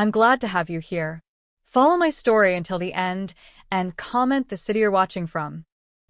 I'm glad to have you here. Follow my story until the end and comment the city you're watching from.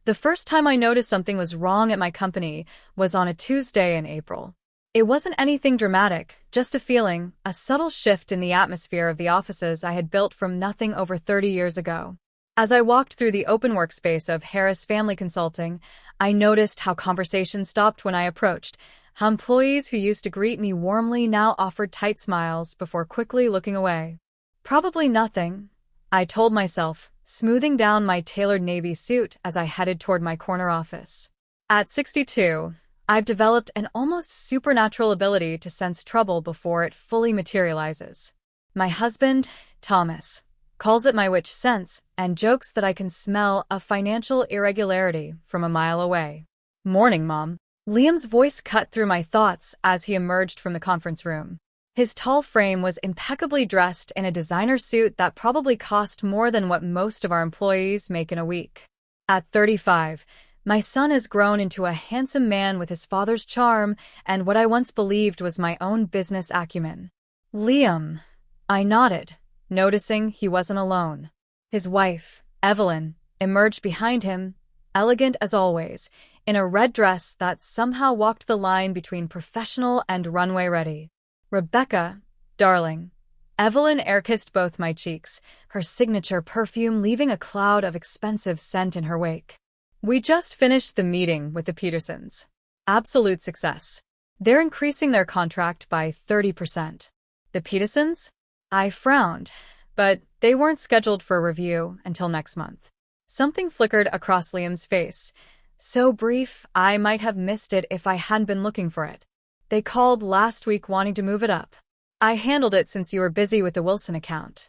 The first time I noticed something was wrong at my company was on a Tuesday in April. It wasn't anything dramatic, just a feeling, a subtle shift in the atmosphere of the offices I had built from nothing over 30 years ago. As I walked through the open workspace of Harris Family Consulting, I noticed how conversation stopped when I approached, how employees who used to greet me warmly now offered tight smiles before quickly looking away. Probably nothing, I told myself, smoothing down my tailored navy suit as I headed toward my corner office. At 62, I've developed an almost supernatural ability to sense trouble before it fully materializes. My husband, Thomas, calls it my witch sense and jokes that I can smell a financial irregularity from a mile away. "Morning, Mom." Liam's voice cut through my thoughts as he emerged from the conference room. His tall frame was impeccably dressed in a designer suit that probably cost more than what most of our employees make in a week. At 35, my son has grown into a handsome man with his father's charm and what I once believed was my own business acumen. "Liam," I nodded, noticing he wasn't alone. His wife, Evelyn, emerged behind him, elegant as always, in a red dress that somehow walked the line between professional and runway ready. "Rebecca, darling." Evelyn air-kissed both my cheeks, her signature perfume leaving a cloud of expensive scent in her wake. "We just finished the meeting with the Petersons. Absolute success. They're increasing their contract by 30%. "The Petersons?" I frowned, but they weren't scheduled for a review until next month. Something flickered across Liam's face, so brief I might have missed it if I hadn't been looking for it. "They called last week wanting to move it up. I handled it since you were busy with the Wilson account."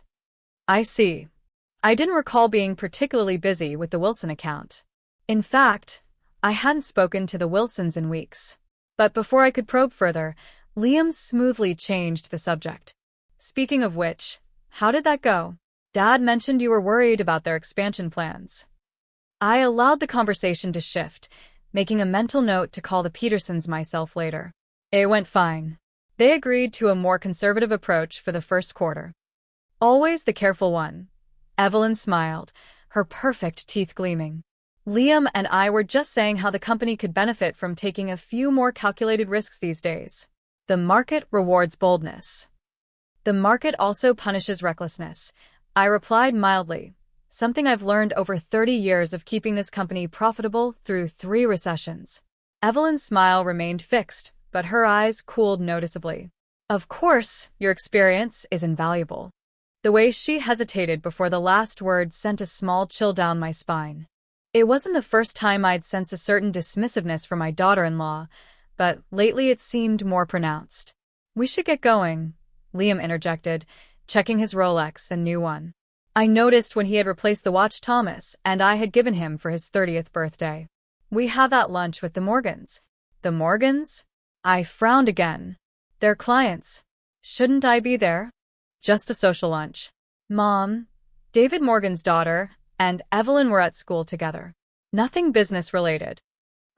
"I see." I didn't recall being particularly busy with the Wilson account. In fact, I hadn't spoken to the Wilsons in weeks. But before I could probe further, Liam smoothly changed the subject. "Speaking of which, how did that go? Dad mentioned you were worried about their expansion plans." I allowed the conversation to shift, making a mental note to call the Petersons myself later. "It went fine. They agreed to a more conservative approach for the first quarter." "Always the careful one." Evelyn smiled, her perfect teeth gleaming. "Liam and I were just saying how the company could benefit from taking a few more calculated risks these days. The market rewards boldness. The market also punishes recklessness," I replied mildly, something I've learned over 30 years of keeping this company profitable through 3 recessions. Evelyn's smile remained fixed, but her eyes cooled noticeably. "Of course, your experience is invaluable." The way she hesitated before the last word sent a small chill down my spine. It wasn't the first time I'd sensed a certain dismissiveness from my daughter-in-law, but lately it seemed more pronounced. "We should get going," Liam interjected, checking his Rolex, a new one. I noticed when he had replaced the watch Thomas and I had given him for his 30th birthday. "We have that lunch with the Morgans." "The Morgans?" I frowned again. "They're clients. Shouldn't I be there?" "Just a social lunch." Mom, David Morgan's daughter, and Evelyn were at school together. Nothing business-related.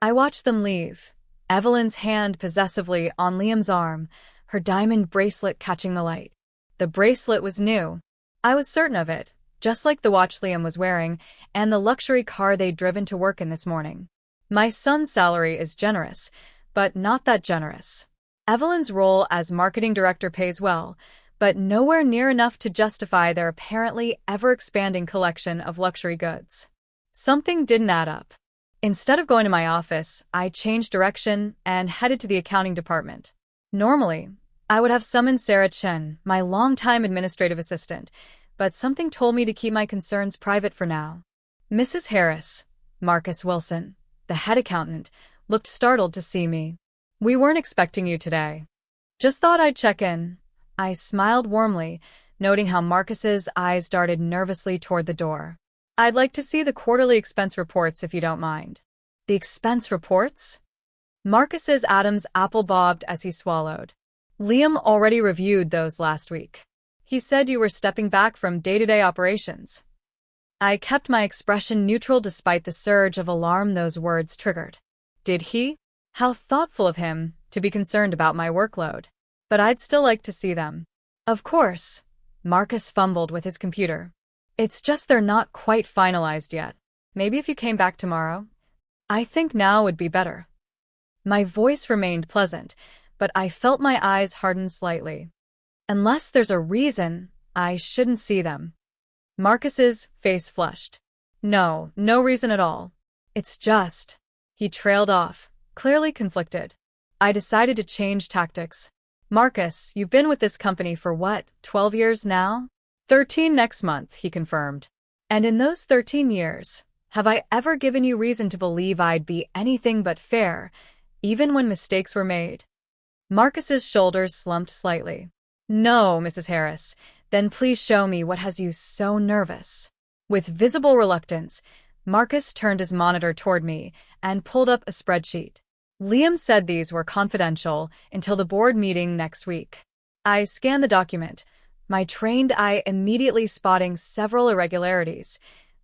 I watched them leave, Evelyn's hand possessively on Liam's arm, her diamond bracelet catching the light. The bracelet was new. I was certain of it, just like the watch Liam was wearing and the luxury car they'd driven to work in this morning. My son's salary is generous, but not that generous. Evelyn's role as marketing director pays well, but nowhere near enough to justify their apparently ever-expanding collection of luxury goods. Something didn't add up. Instead of going to my office, I changed direction and headed to the accounting department. Normally, I would have summoned Sarah Chen, my longtime administrative assistant, but something told me to keep my concerns private for now. Mrs. Harris, Marcus Wilson, the head accountant, looked startled to see me. "We weren't expecting you today. Just thought I'd check in." I smiled warmly, noting how Marcus's eyes darted nervously toward the door. "I'd like to see the quarterly expense reports if you don't mind." "The expense reports?" Marcus's Adam's apple bobbed as he swallowed. "Liam already reviewed those last week. He said you were stepping back from day-to-day operations." I kept my expression neutral despite the surge of alarm those words triggered. Did he? How thoughtful of him to be concerned about my workload. But I'd still like to see them. "Of course," Marcus fumbled with his computer. It's just they're not quite finalized yet. Maybe if you came back tomorrow? I think now would be better. My voice remained pleasant, but I felt my eyes harden slightly. Unless there's a reason, I shouldn't see them. Marcus's face flushed. No reason at all. It's just... He trailed off, clearly conflicted. I decided to change tactics. Marcus, you've been with this company for what, 12 years now? 13 next month, he confirmed. And in those 13 years, have I ever given you reason to believe I'd be anything but fair, even when mistakes were made? Marcus's shoulders slumped slightly. No, Mrs. Harris. Then please show me what has you so nervous. With visible reluctance, Marcus turned his monitor toward me and pulled up a spreadsheet. Liam said these were confidential until the board meeting next week. I scanned the document, my trained eye immediately spotting several irregularities.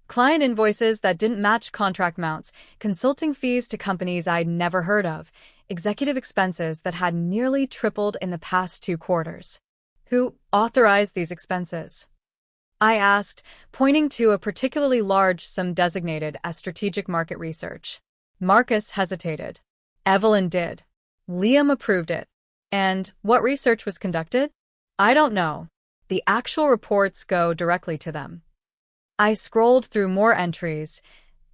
Client invoices that didn't match contract amounts, consulting fees to companies I'd never heard of, executive expenses that had nearly tripled in the past 2 quarters. Who authorized these expenses? I asked, pointing to a particularly large sum designated as strategic market research. Marcus hesitated. Evelyn did. Liam approved it. And what research was conducted? I don't know. The actual reports go directly to them. I scrolled through more entries,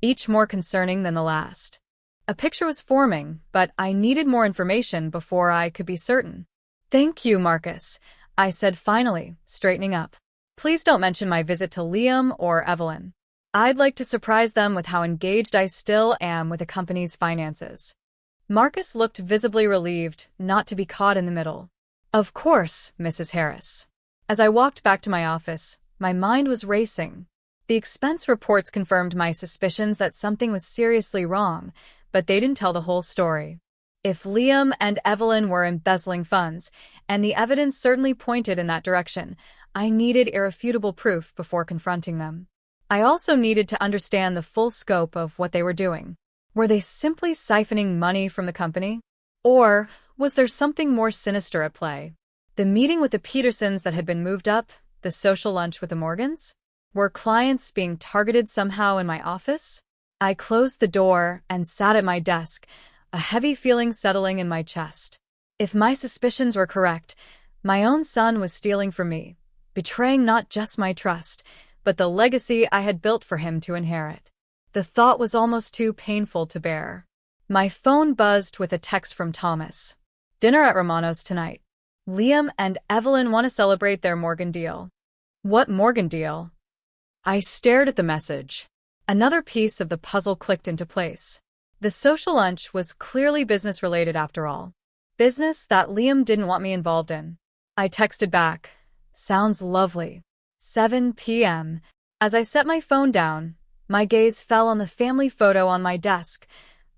each more concerning than the last. A picture was forming, but I needed more information before I could be certain. Thank you, Marcus, I said finally, straightening up. Please don't mention my visit to Liam or Evelyn. I'd like to surprise them with how engaged I still am with the company's finances. Marcus looked visibly relieved not to be caught in the middle. Of course, Mrs. Harris. As I walked back to my office, my mind was racing. The expense reports confirmed my suspicions that something was seriously wrong, but they didn't tell the whole story. If Liam and Evelyn were embezzling funds, and the evidence certainly pointed in that direction, I needed irrefutable proof before confronting them. I also needed to understand the full scope of what they were doing. Were they simply siphoning money from the company? Or was there something more sinister at play? The meeting with the Petersons that had been moved up, the social lunch with the Morgans? Were clients being targeted somehow in my office? I closed the door and sat at my desk, a heavy feeling settling in my chest. If my suspicions were correct, my own son was stealing from me, betraying not just my trust, but the legacy I had built for him to inherit. The thought was almost too painful to bear. My phone buzzed with a text from Thomas. Dinner at Romano's tonight. Liam and Evelyn want to celebrate their Morgan deal. What Morgan deal? I stared at the message. Another piece of the puzzle clicked into place. The social lunch was clearly business-related after all. Business that Liam didn't want me involved in. I texted back. Sounds lovely. 7 p.m. As I set my phone down, my gaze fell on the family photo on my desk,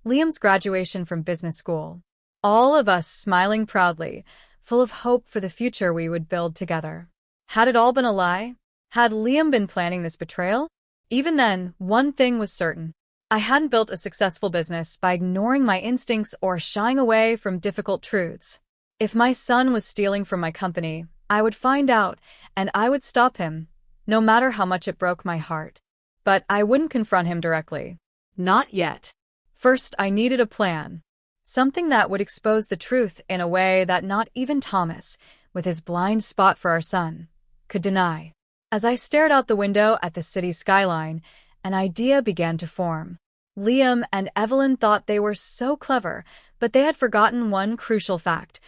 Liam's graduation from business school. All of us smiling proudly, full of hope for the future we would build together. Had it all been a lie? Had Liam been planning this betrayal? Even then, one thing was certain. I hadn't built a successful business by ignoring my instincts or shying away from difficult truths. If my son was stealing from my company, I would find out, and I would stop him, no matter how much it broke my heart. But I wouldn't confront him directly. Not yet. First, I needed a plan. Something that would expose the truth in a way that not even Thomas, with his blind spot for our son, could deny. As I stared out the window at the city skyline, an idea began to form. Liam and Evelyn thought they were so clever, but they had forgotten one crucial fact.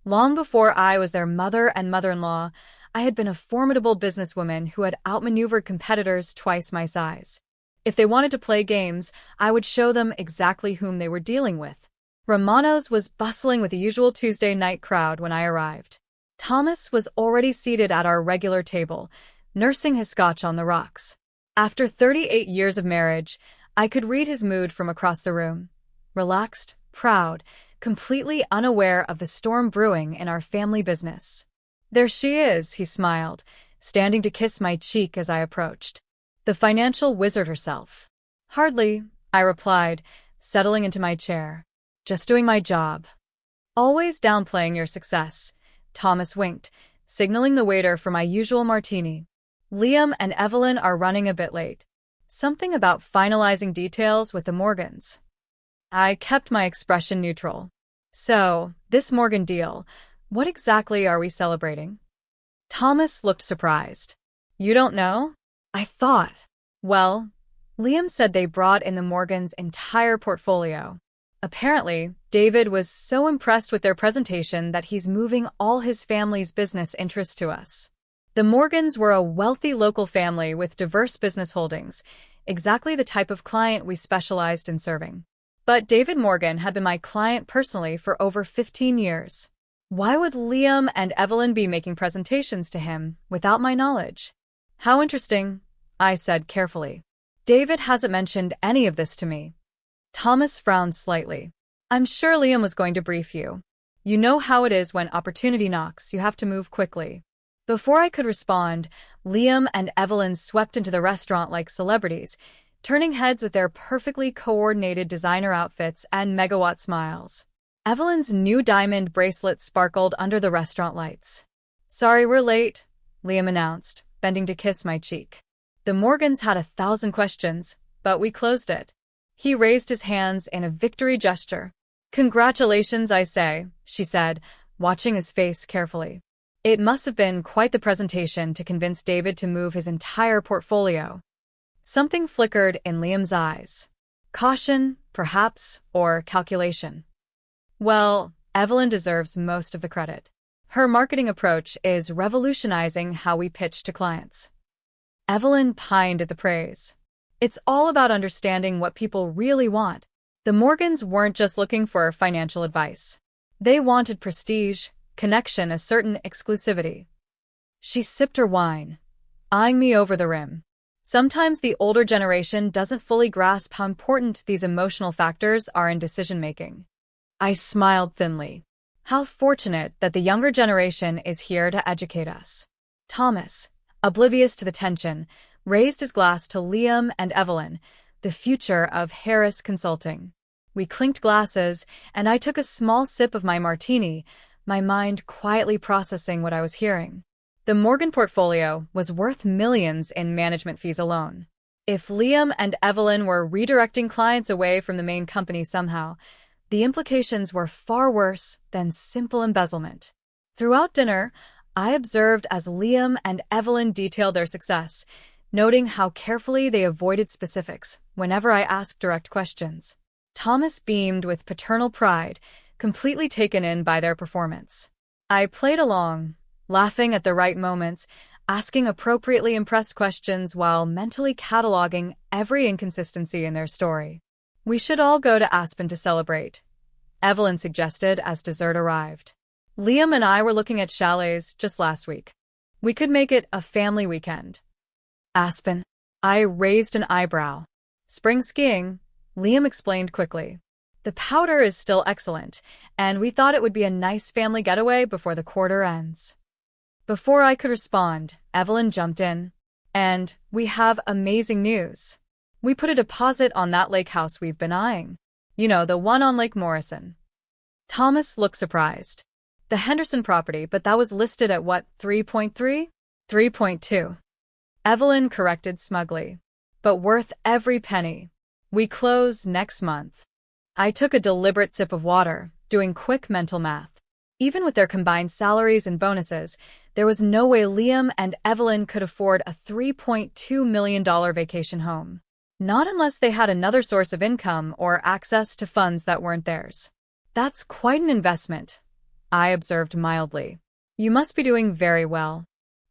Long before I was their mother and mother-in-law, I had been a formidable businesswoman who had outmaneuvered competitors twice my size. If they wanted to play games, I would show them exactly whom they were dealing with. Romano's was bustling with the usual Tuesday night crowd when I arrived. Thomas was already seated at our regular table, nursing his scotch on the rocks. After 38 years of marriage, I could read his mood from across the room. Relaxed, proud, completely unaware of the storm brewing in our family business. There she is, he smiled, standing to kiss my cheek as I approached. The financial wizard herself. Hardly, I replied, settling into my chair. Just doing my job. Always downplaying your success. Thomas winked, signaling the waiter for my usual martini. Liam and Evelyn are running a bit late. Something about finalizing details with the Morgans. I kept my expression neutral. So, this Morgan deal, what exactly are we celebrating? Thomas looked surprised. You don't know? I thought. Well, Liam said they brought in the Morgans' entire portfolio. Apparently, David was so impressed with their presentation that he's moving all his family's business interests to us. The Morgans were a wealthy local family with diverse business holdings, exactly the type of client we specialized in serving. But David Morgan had been my client personally for over 15 years. Why would Liam and Evelyn be making presentations to him without my knowledge? How interesting, I said carefully. David hasn't mentioned any of this to me. Thomas frowned slightly. I'm sure Liam was going to brief you. You know how it is when opportunity knocks, you have to move quickly. Before I could respond, Liam and Evelyn swept into the restaurant like celebrities, turning heads with their perfectly coordinated designer outfits and megawatt smiles. Evelyn's new diamond bracelet sparkled under the restaurant lights. Sorry we're late, Liam announced, bending to kiss my cheek. The Morgans had 1,000 questions, but we closed it. He raised his hands in a victory gesture. Congratulations, I say, she said, watching his face carefully. It must have been quite the presentation to convince David to move his entire portfolio. Something flickered in Liam's eyes. Caution, perhaps, or calculation. Well, Evelyn deserves most of the credit. Her marketing approach is revolutionizing how we pitch to clients. Evelyn pined at the praise. It's all about understanding what people really want. The Morgans weren't just looking for financial advice. They wanted prestige, connection, a certain exclusivity. She sipped her wine, eyeing me over the rim. Sometimes the older generation doesn't fully grasp how important these emotional factors are in decision-making. I smiled thinly. How fortunate that the younger generation is here to educate us. Thomas, oblivious to the tension, raised his glass to Liam and Evelyn, the future of Harris Consulting. We clinked glasses, and I took a small sip of my martini, my mind quietly processing what I was hearing. The Morgan portfolio was worth millions in management fees alone. If Liam and Evelyn were redirecting clients away from the main company somehow, the implications were far worse than simple embezzlement. Throughout dinner, I observed as Liam and Evelyn detailed their success, noting how carefully they avoided specifics whenever I asked direct questions. Thomas beamed with paternal pride, completely taken in by their performance. I played along, laughing at the right moments, asking appropriately impressed questions while mentally cataloging every inconsistency in their story. We should all go to Aspen to celebrate, Evelyn suggested as dessert arrived. Liam and I were looking at chalets just last week. We could make it a family weekend. Aspen. I raised an eyebrow. Spring skiing, Liam explained quickly. The powder is still excellent, and we thought it would be a nice family getaway before the quarter ends. Before I could respond, Evelyn jumped in. And we have amazing news. We put a deposit on that lake house we've been eyeing. You know, the one on Lake Morrison. Thomas looked surprised. The Henderson property, but that was listed at what, 3.3? 3.2. Evelyn corrected smugly. But worth every penny. We close next month. I took a deliberate sip of water, doing quick mental math. Even with their combined salaries and bonuses, there was no way Liam and Evelyn could afford a $3.2 million vacation home. Not unless they had another source of income or access to funds that weren't theirs. That's quite an investment, I observed mildly. You must be doing very well.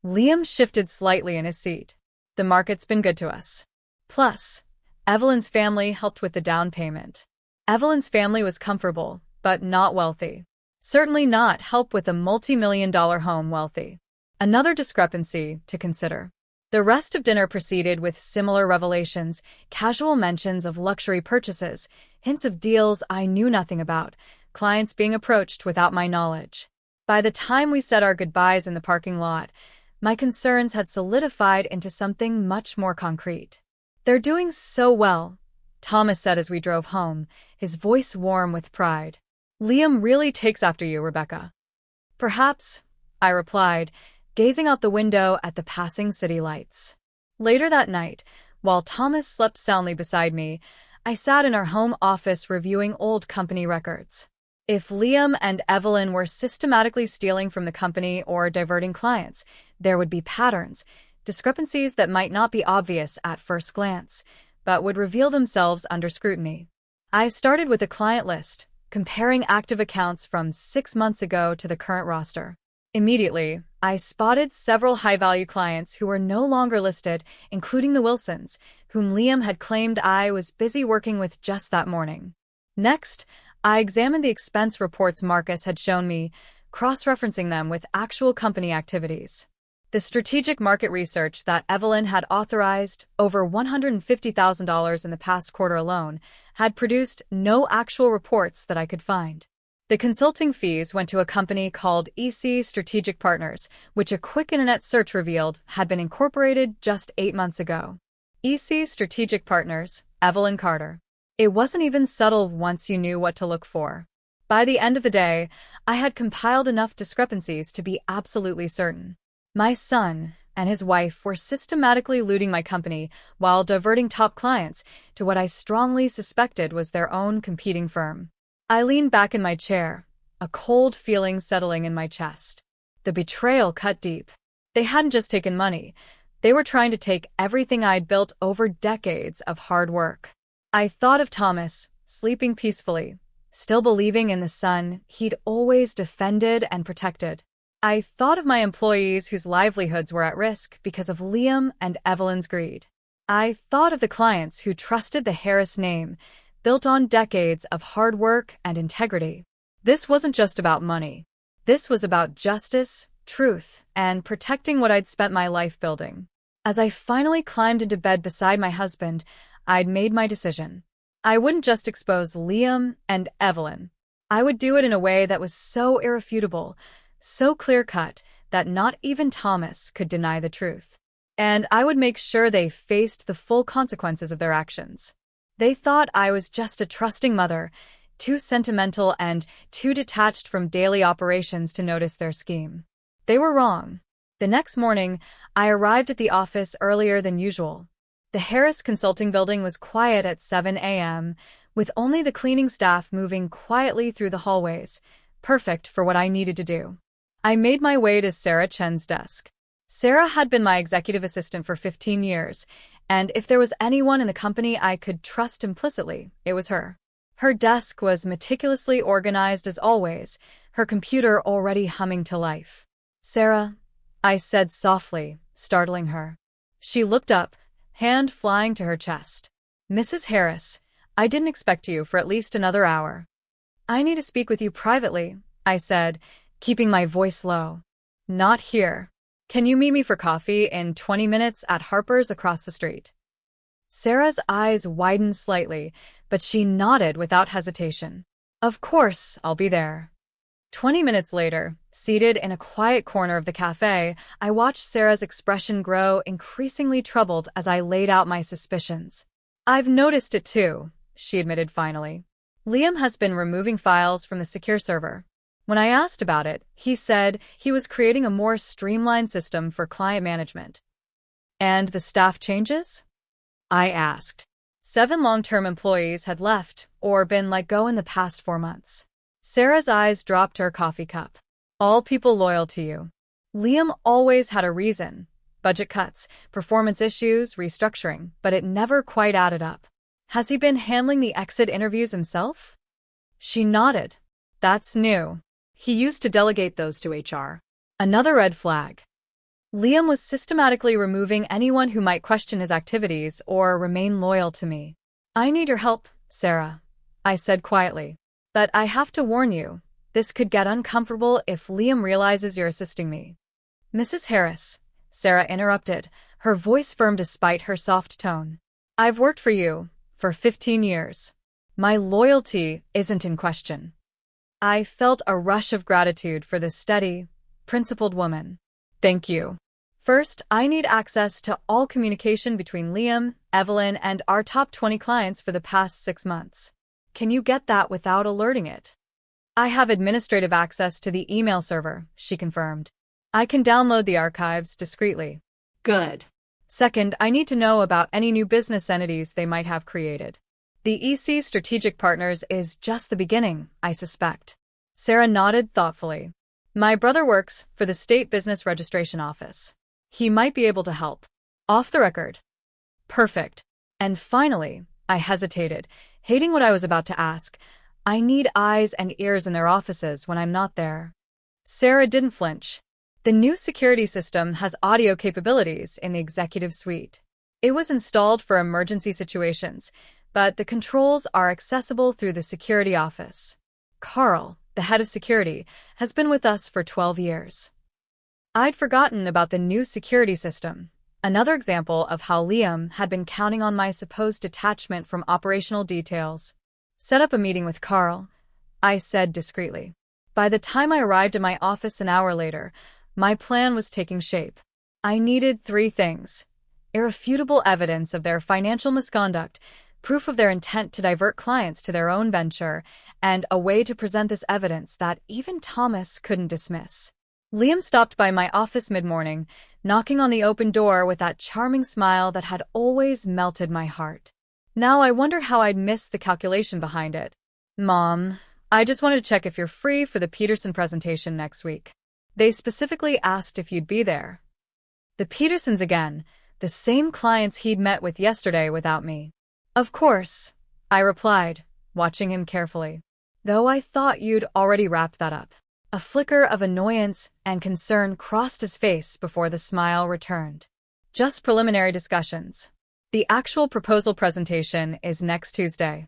Liam shifted slightly in his seat. The market's been good to us. Plus, Evelyn's family helped with the down payment. Evelyn's family was comfortable, but not wealthy. Certainly not help with a multi-million-dollar home wealthy. Another discrepancy to consider. The rest of dinner proceeded with similar revelations, casual mentions of luxury purchases, hints of deals I knew nothing about, clients being approached without my knowledge. By the time we said our goodbyes in the parking lot, my concerns had solidified into something much more concrete. They're doing so well, Thomas said as we drove home, his voice warm with pride. Liam really takes after you, Rebecca. Perhaps, I replied, gazing out the window at the passing city lights. Later that night, while Thomas slept soundly beside me, I sat in our home office reviewing old company records. If Liam and Evelyn were systematically stealing from the company or diverting clients, there would be patterns, discrepancies that might not be obvious at first glance, but would reveal themselves under scrutiny. I started with a client list, comparing active accounts from 6 months ago to the current roster. Immediately, I spotted several high-value clients who were no longer listed, including the Wilsons, whom Liam had claimed I was busy working with just that morning. Next, I examined the expense reports Marcus had shown me, cross-referencing them with actual company activities. The strategic market research that Evelyn had authorized, over $150,000 in the past quarter alone, had produced no actual reports that I could find. The consulting fees went to a company called EC Strategic Partners, which a quick internet search revealed had been incorporated just 8 months ago. EC Strategic Partners, Evelyn Carter. It wasn't even subtle once you knew what to look for. By the end of the day, I had compiled enough discrepancies to be absolutely certain. My son and his wife were systematically looting my company while diverting top clients to what I strongly suspected was their own competing firm. I leaned back in my chair, a cold feeling settling in my chest. The betrayal cut deep. They hadn't just taken money. They were trying to take everything I'd built over decades of hard work. I thought of Thomas, sleeping peacefully, still believing in the son he'd always defended and protected. I thought of my employees whose livelihoods were at risk because of Liam and Evelyn's greed. I thought of the clients who trusted the Harris name, built on decades of hard work and integrity. This wasn't just about money. This was about justice, truth, and protecting what I'd spent my life building. As I finally climbed into bed beside my husband, I'd made my decision. I wouldn't just expose Liam and Evelyn. I would do it in a way that was so irrefutable, so clear-cut, that not even Thomas could deny the truth. And I would make sure they faced the full consequences of their actions. They thought I was just a trusting mother, too sentimental and too detached from daily operations to notice their scheme. They were wrong. The next morning, I arrived at the office earlier than usual. The Harris Consulting Building was quiet at 7 a.m., with only the cleaning staff moving quietly through the hallways, perfect for what I needed to do. I made my way to Sarah Chen's desk. Sarah had been my executive assistant for 15 years, and if there was anyone in the company I could trust implicitly, it was her. Her desk was meticulously organized as always, her computer already humming to life. "Sarah," I said softly, startling her. She looked up, hand flying to her chest. "Mrs. Harris, I didn't expect you for at least another hour." "I need to speak with you privately," I said, keeping my voice low. "Not here. Can you meet me for coffee in 20 minutes at Harper's across the street?" Sarah's eyes widened slightly, but she nodded without hesitation. "Of course, I'll be there." 20 minutes later, seated in a quiet corner of the cafe, I watched Sarah's expression grow increasingly troubled as I laid out my suspicions. "I've noticed it too," she admitted finally. "Liam has been removing files from the secure server. When I asked about it, he said he was creating a more streamlined system for client management." "And the staff changes?" I asked. 7 long-term employees had left or been let go in the past 4 months. Sarah's eyes dropped to her coffee cup. "All people loyal to you. Liam always had a reason. Budget cuts, performance issues, restructuring, but it never quite added up. Has he been handling the exit interviews himself?" She nodded. "That's new. He used to delegate those to HR. Another red flag. Liam was systematically removing anyone who might question his activities or remain loyal to me." "I need your help, Sarah," I said quietly. "But I have to warn you, this could get uncomfortable if Liam realizes you're assisting me." "Mrs. Harris," Sarah interrupted, her voice firm despite her soft tone. "I've worked for you for 15 years. My loyalty isn't in question." I felt a rush of gratitude for this steady, principled woman. "Thank you. First, I need access to all communication between Liam, Evelyn, and our top 20 clients for the past 6 months. Can you get that without alerting it?" "I have administrative access to the email server," she confirmed. I can download the archives discreetly. Good. Second, I need to know about any new business entities they might have created. The EC Strategic Partners is just the beginning, I suspect. Sarah nodded thoughtfully. My brother works for the State Business Registration Office. He might be able to help. Off the record. Perfect. And finally, I hesitated, hating what I was about to ask. I need eyes and ears in their offices when I'm not there. Sarah didn't flinch. The new security system has audio capabilities in the executive suite. It was installed for emergency situations, but the controls are accessible through the security office. Carl, the head of security, has been with us for 12 years. I'd forgotten about the new security system, another example of how Liam had been counting on my supposed detachment from operational details. Set up a meeting with Carl, I said discreetly. By the time I arrived at my office an hour later, my plan was taking shape. I needed 3 things: irrefutable evidence of their financial misconduct, proof of their intent to divert clients to their own venture, and a way to present this evidence that even Thomas couldn't dismiss. Liam stopped by my office mid-morning, knocking on the open door with that charming smile that had always melted my heart. Now I wonder how I'd missed the calculation behind it. Mom, I just wanted to check if you're free for the Peterson presentation next week. They specifically asked if you'd be there. The Petersons again, the same clients he'd met with yesterday without me. Of course, I replied, watching him carefully. Though I thought you'd already wrapped that up. A flicker of annoyance and concern crossed his face before the smile returned. Just preliminary discussions. The actual proposal presentation is next Tuesday.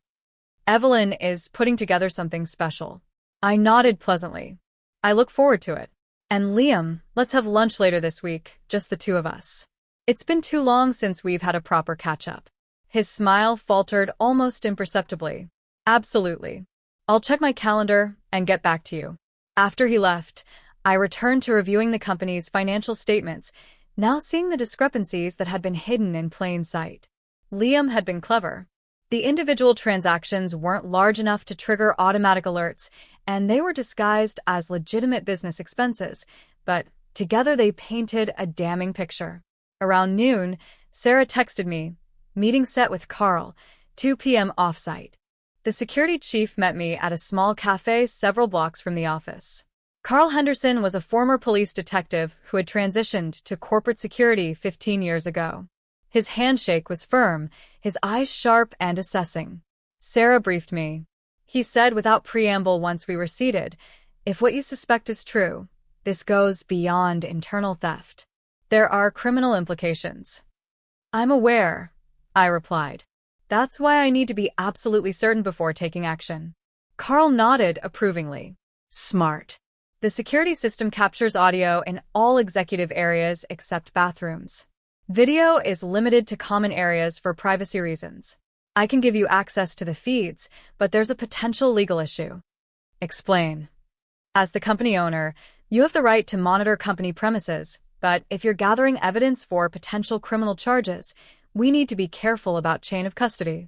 Evelyn is putting together something special. I nodded pleasantly. I look forward to it. And Liam, let's have lunch later this week, just the 2 of us. It's been too long since we've had a proper catch-up. His smile faltered almost imperceptibly. Absolutely. I'll check my calendar and get back to you. After he left, I returned to reviewing the company's financial statements, now seeing the discrepancies that had been hidden in plain sight. Liam had been clever. The individual transactions weren't large enough to trigger automatic alerts, and they were disguised as legitimate business expenses, but together they painted a damning picture. Around noon, Sarah texted me, meeting set with Carl, 2 p.m. off-site. The security chief met me at a small cafe several blocks from the office. Carl Henderson was a former police detective who had transitioned to corporate security 15 years ago. His handshake was firm, his eyes sharp and assessing. Sarah briefed me. He said without preamble once we were seated, "If what you suspect is true, this goes beyond internal theft. There are criminal implications." "I'm aware," I replied. "That's why I need to be absolutely certain before taking action." Carl nodded approvingly. Smart. The security system captures audio in all executive areas except bathrooms. Video is limited to common areas for privacy reasons. I can give you access to the feeds, but there's a potential legal issue. Explain. As the company owner, you have the right to monitor company premises, but if you're gathering evidence for potential criminal charges, we need to be careful about chain of custody.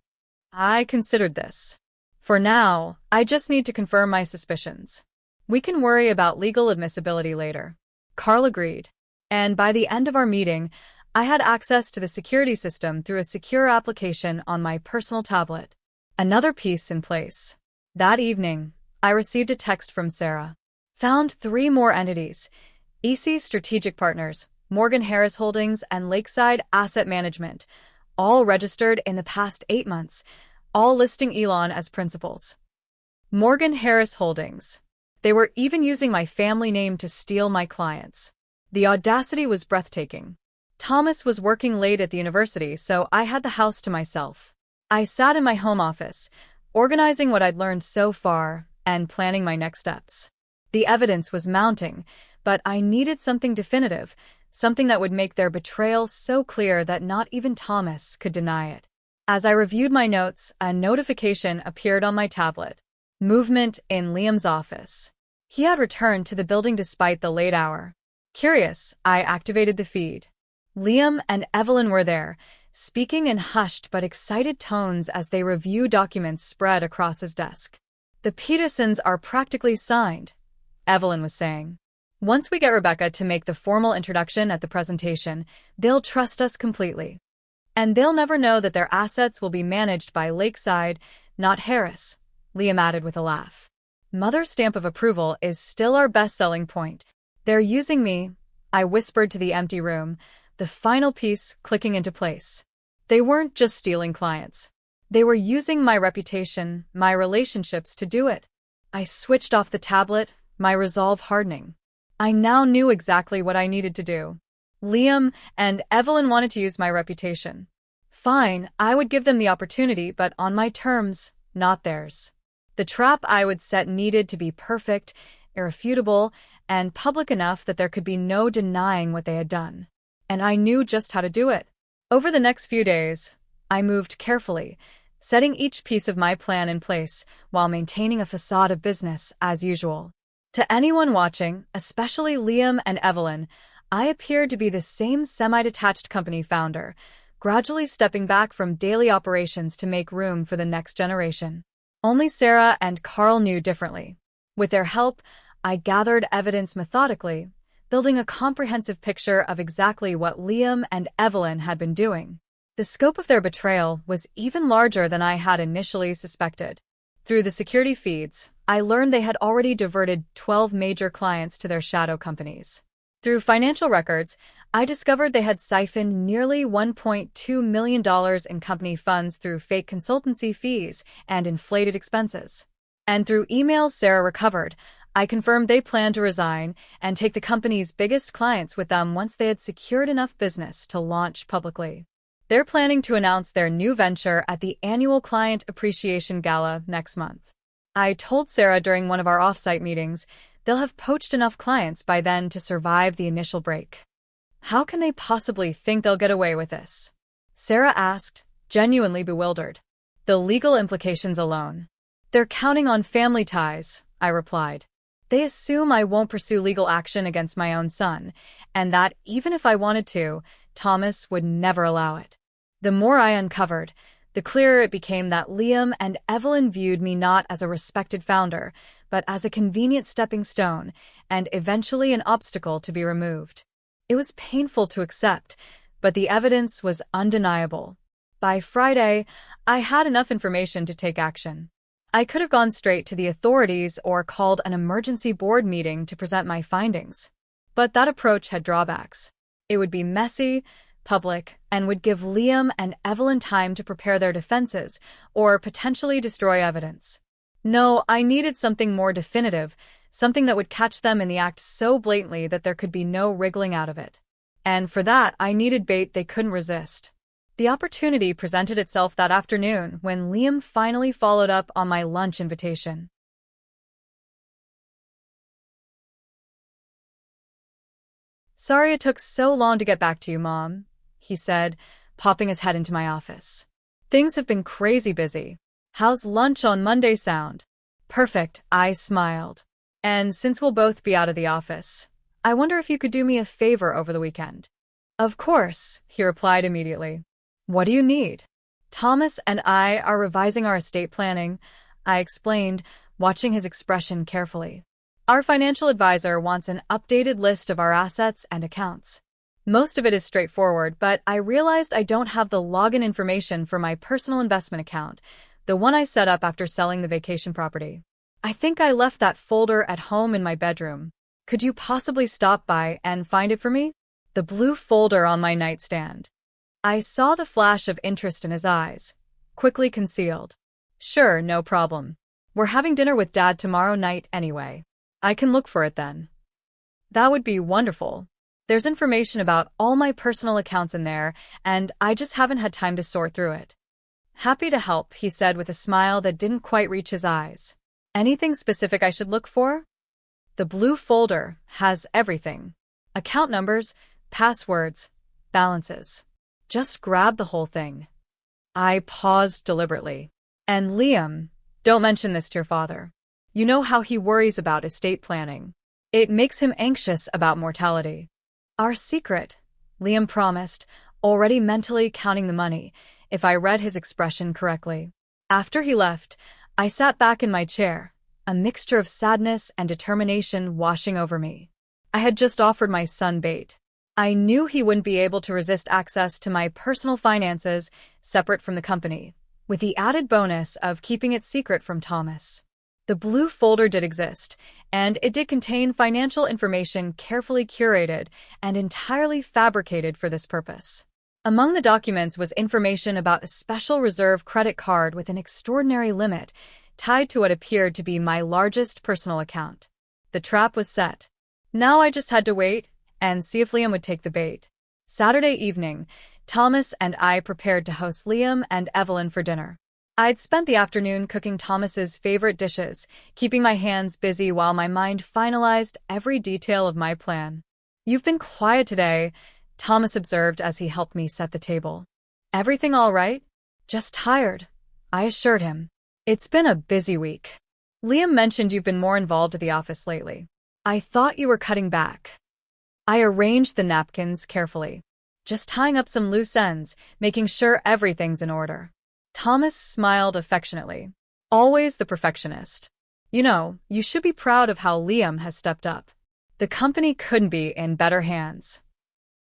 I considered this. For now, I just need to confirm my suspicions. We can worry about legal admissibility later. Carl agreed. And by the end of our meeting, I had access to the security system through a secure application on my personal tablet. Another piece in place. That evening, I received a text from Sarah. Found 3 more entities: EC Strategic Partners, Morgan Harris Holdings, and Lakeside Asset Management, all registered in the past 8 months, all listing Elon as principals. Morgan Harris Holdings. They were even using my family name to steal my clients. The audacity was breathtaking. Thomas was working late at the university, so I had the house to myself. I sat in my home office, organizing what I'd learned so far and planning my next steps. The evidence was mounting, but I needed something definitive, something that would make their betrayal so clear that not even Thomas could deny it. As I reviewed my notes, a notification appeared on my tablet. Movement in Liam's office. He had returned to the building despite the late hour. Curious, I activated the feed. Liam and Evelyn were there, speaking in hushed but excited tones as they review documents spread across his desk. "The Petersons are practically signed," Evelyn was saying. Once we get Rebecca to make the formal introduction at the presentation, they'll trust us completely. And they'll never know that their assets will be managed by Lakeside, not Harris, Liam added with a laugh. Mother's stamp of approval is still our best selling point. They're using me, I whispered to the empty room, the final piece clicking into place. They weren't just stealing clients. They were using my reputation, my relationships to do it. I switched off the tablet, my resolve hardening. I now knew exactly what I needed to do. Liam and Evelyn wanted to use my reputation. Fine, I would give them the opportunity, but on my terms, not theirs. The trap I would set needed to be perfect, irrefutable, and public enough that there could be no denying what they had done. And I knew just how to do it. Over the next few days, I moved carefully, setting each piece of my plan in place while maintaining a facade of business as usual. To anyone watching, especially Liam and Evelyn, I appeared to be the same semi-detached company founder, gradually stepping back from daily operations to make room for the next generation. Only Sarah and Carl knew differently. With their help, I gathered evidence methodically, building a comprehensive picture of exactly what Liam and Evelyn had been doing. The scope of their betrayal was even larger than I had initially suspected. Through the security feeds, I learned they had already diverted 12 major clients to their shadow companies. Through financial records, I discovered they had siphoned nearly $1.2 million in company funds through fake consultancy fees and inflated expenses. And through emails Sarah recovered, I confirmed they planned to resign and take the company's biggest clients with them once they had secured enough business to launch publicly. They're planning to announce their new venture at the annual Client Appreciation Gala next month. I told Sarah during one of our off-site meetings they'll have poached enough clients by then to survive the initial break. How can they possibly think they'll get away with this? Sarah asked, genuinely bewildered. The legal implications alone. They're counting on family ties, I replied. They assume I won't pursue legal action against my own son, and that even if I wanted to, Thomas would never allow it. The more I uncovered, the clearer it became that Liam and Evelyn viewed me not as a respected founder, but as a convenient stepping stone, and eventually an obstacle to be removed. It was painful to accept, but the evidence was undeniable. By Friday, I had enough information to take action. I could have gone straight to the authorities or called an emergency board meeting to present my findings. But that approach had drawbacks. It would be messy, public, and would give Liam and Evelyn time to prepare their defenses or potentially destroy evidence. No, I needed something more definitive, something that would catch them in the act so blatantly that there could be no wriggling out of it. And for that, I needed bait they couldn't resist. The opportunity presented itself that afternoon when Liam finally followed up on my lunch invitation. Sorry it took so long to get back to you, Mom, he said, popping his head into my office. Things have been crazy busy. How's lunch on Monday sound? Perfect, I smiled. And since we'll both be out of the office, I wonder if you could do me a favor over the weekend. Of course, he replied immediately. What do you need? Thomas and I are revising our estate planning, I explained, watching his expression carefully. Our financial advisor wants an updated list of our assets and accounts. Most of it is straightforward, but I realized I don't have the login information for my personal investment account, the one I set up after selling the vacation property. I think I left that folder at home in my bedroom. Could you possibly stop by and find it for me? The blue folder on my nightstand. I saw the flash of interest in his eyes, quickly concealed. Sure, no problem. We're having dinner with Dad tomorrow night anyway. I can look for it then. That would be wonderful. There's information about all my personal accounts in there, and I just haven't had time to sort through it. Happy to help, he said with a smile that didn't quite reach his eyes. Anything specific I should look for? The blue folder has everything. Account numbers, passwords, balances. Just grab the whole thing. I paused deliberately. And Liam, don't mention this to your father. You know how he worries about estate planning. It makes him anxious about mortality. Our secret, Liam promised, already mentally counting the money, if I read his expression correctly. After he left, I sat back in my chair, a mixture of sadness and determination washing over me. I had just offered my son bait. I knew he wouldn't be able to resist access to my personal finances separate from the company, with the added bonus of keeping it secret from Thomas. The blue folder did exist, and it did contain financial information carefully curated and entirely fabricated for this purpose. Among the documents was information about a special reserve credit card with an extraordinary limit tied to what appeared to be my largest personal account. The trap was set. Now I just had to wait and see if Liam would take the bait. Saturday evening, Thomas and I prepared to host Liam and Evelyn for dinner. I'd spent the afternoon cooking Thomas's favorite dishes, keeping my hands busy while my mind finalized every detail of my plan. "You've been quiet today," Thomas observed as he helped me set the table. "Everything all right?" "Just tired," I assured him. "It's been a busy week. Liam mentioned you've been more involved at the office lately. I thought you were cutting back." I arranged the napkins carefully, just tying up some loose ends, making sure everything's in order. Thomas smiled affectionately. Always the perfectionist. "You know, you should be proud of how Liam has stepped up. The company couldn't be in better hands."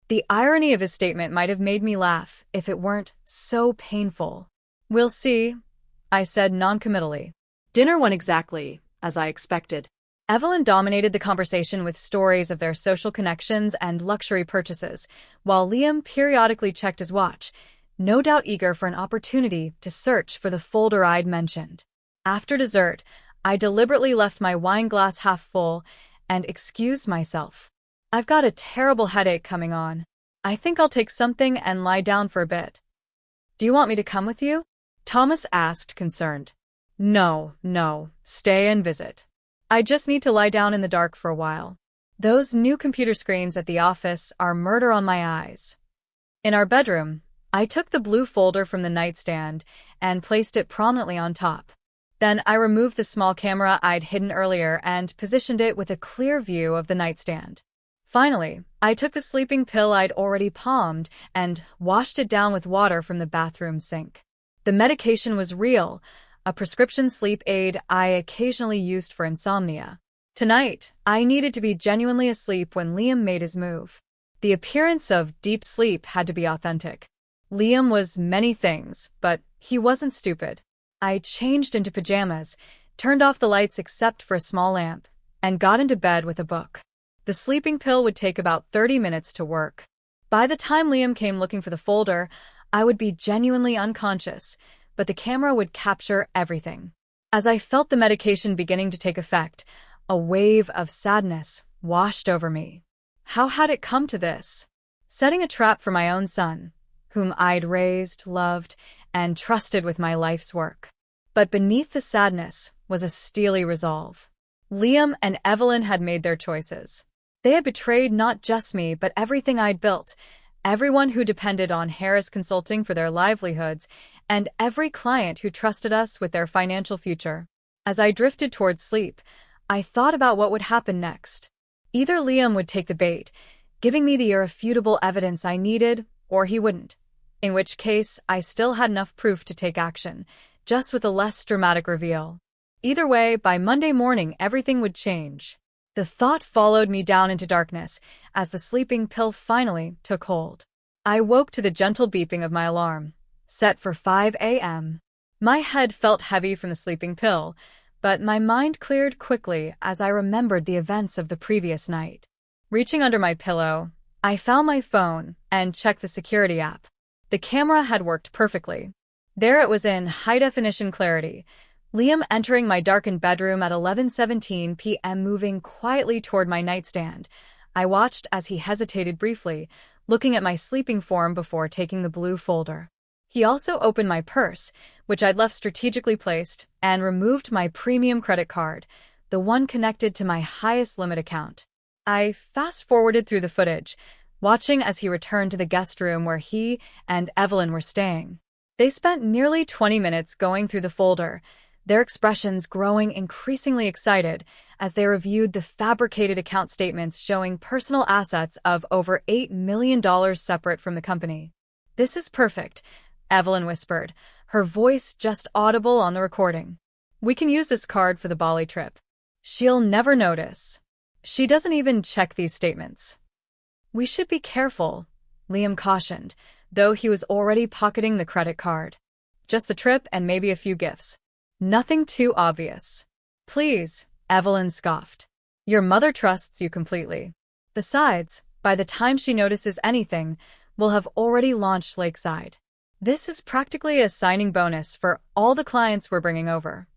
The irony of his statement might have made me laugh if it weren't so painful. "We'll see," I said noncommittally. Dinner went exactly as I expected. Evelyn dominated the conversation with stories of their social connections and luxury purchases, while Liam periodically checked his watch, no doubt eager for an opportunity to search for the folder I'd mentioned. After dessert, I deliberately left my wine glass half full and excused myself. "I've got a terrible headache coming on. I think I'll take something and lie down for a bit." "Do you want me to come with you?" Thomas asked, concerned. No, stay and visit. I just need to lie down in the dark for a while. Those new computer screens at the office are murder on my eyes." In our bedroom, I took the blue folder from the nightstand and placed it prominently on top. Then I removed the small camera I'd hidden earlier and positioned it with a clear view of the nightstand. Finally, I took the sleeping pill I'd already palmed and washed it down with water from the bathroom sink. The medication was real, a prescription sleep aid I occasionally used for insomnia. Tonight, I needed to be genuinely asleep when Liam made his move. The appearance of deep sleep had to be authentic. Liam was many things, but he wasn't stupid. I changed into pajamas, turned off the lights except for a small lamp, and got into bed with a book. The sleeping pill would take about 30 minutes to work. By the time Liam came looking for the folder, I would be genuinely unconscious, but the camera would capture everything. As I felt the medication beginning to take effect, a wave of sadness washed over me. How had it come to this? Setting a trap for my own son, whom I'd raised, loved, and trusted with my life's work. But beneath the sadness was a steely resolve. Liam and Evelyn had made their choices. They had betrayed not just me, but everything I'd built, everyone who depended on Harris Consulting for their livelihoods, and every client who trusted us with their financial future. As I drifted towards sleep, I thought about what would happen next. Either Liam would take the bait, giving me the irrefutable evidence I needed, or he wouldn't, in which case I still had enough proof to take action, just with a less dramatic reveal. Either way, by Monday morning everything would change. The thought followed me down into darkness as the sleeping pill finally took hold. I woke to the gentle beeping of my alarm, set for 5 a.m. My head felt heavy from the sleeping pill, but my mind cleared quickly as I remembered the events of the previous night. Reaching under my pillow, I found my phone and checked the security app. The camera had worked perfectly. There it was in high-definition clarity, Liam entering my darkened bedroom at 11:17 p.m. moving quietly toward my nightstand. I watched as he hesitated briefly, looking at my sleeping form before taking the blue folder. He also opened my purse, which I'd left strategically placed, and removed my premium credit card, the one connected to my highest limit account. I fast-forwarded through the footage, watching as he returned to the guest room where he and Evelyn were staying. They spent nearly 20 minutes going through the folder, their expressions growing increasingly excited as they reviewed the fabricated account statements showing personal assets of over $8 million separate from the company. "This is perfect," Evelyn whispered, her voice just audible on the recording. "We can use this card for the Bali trip. She'll never notice." She doesn't even check these statements. We should be careful, Liam cautioned, though he was already pocketing the credit card. Just the trip and maybe a few gifts. Nothing too obvious. Please, Evelyn scoffed. Your mother trusts you completely. Besides, by the time she notices anything, we'll have already launched Lakeside. This is practically a signing bonus for all the clients we're bringing over.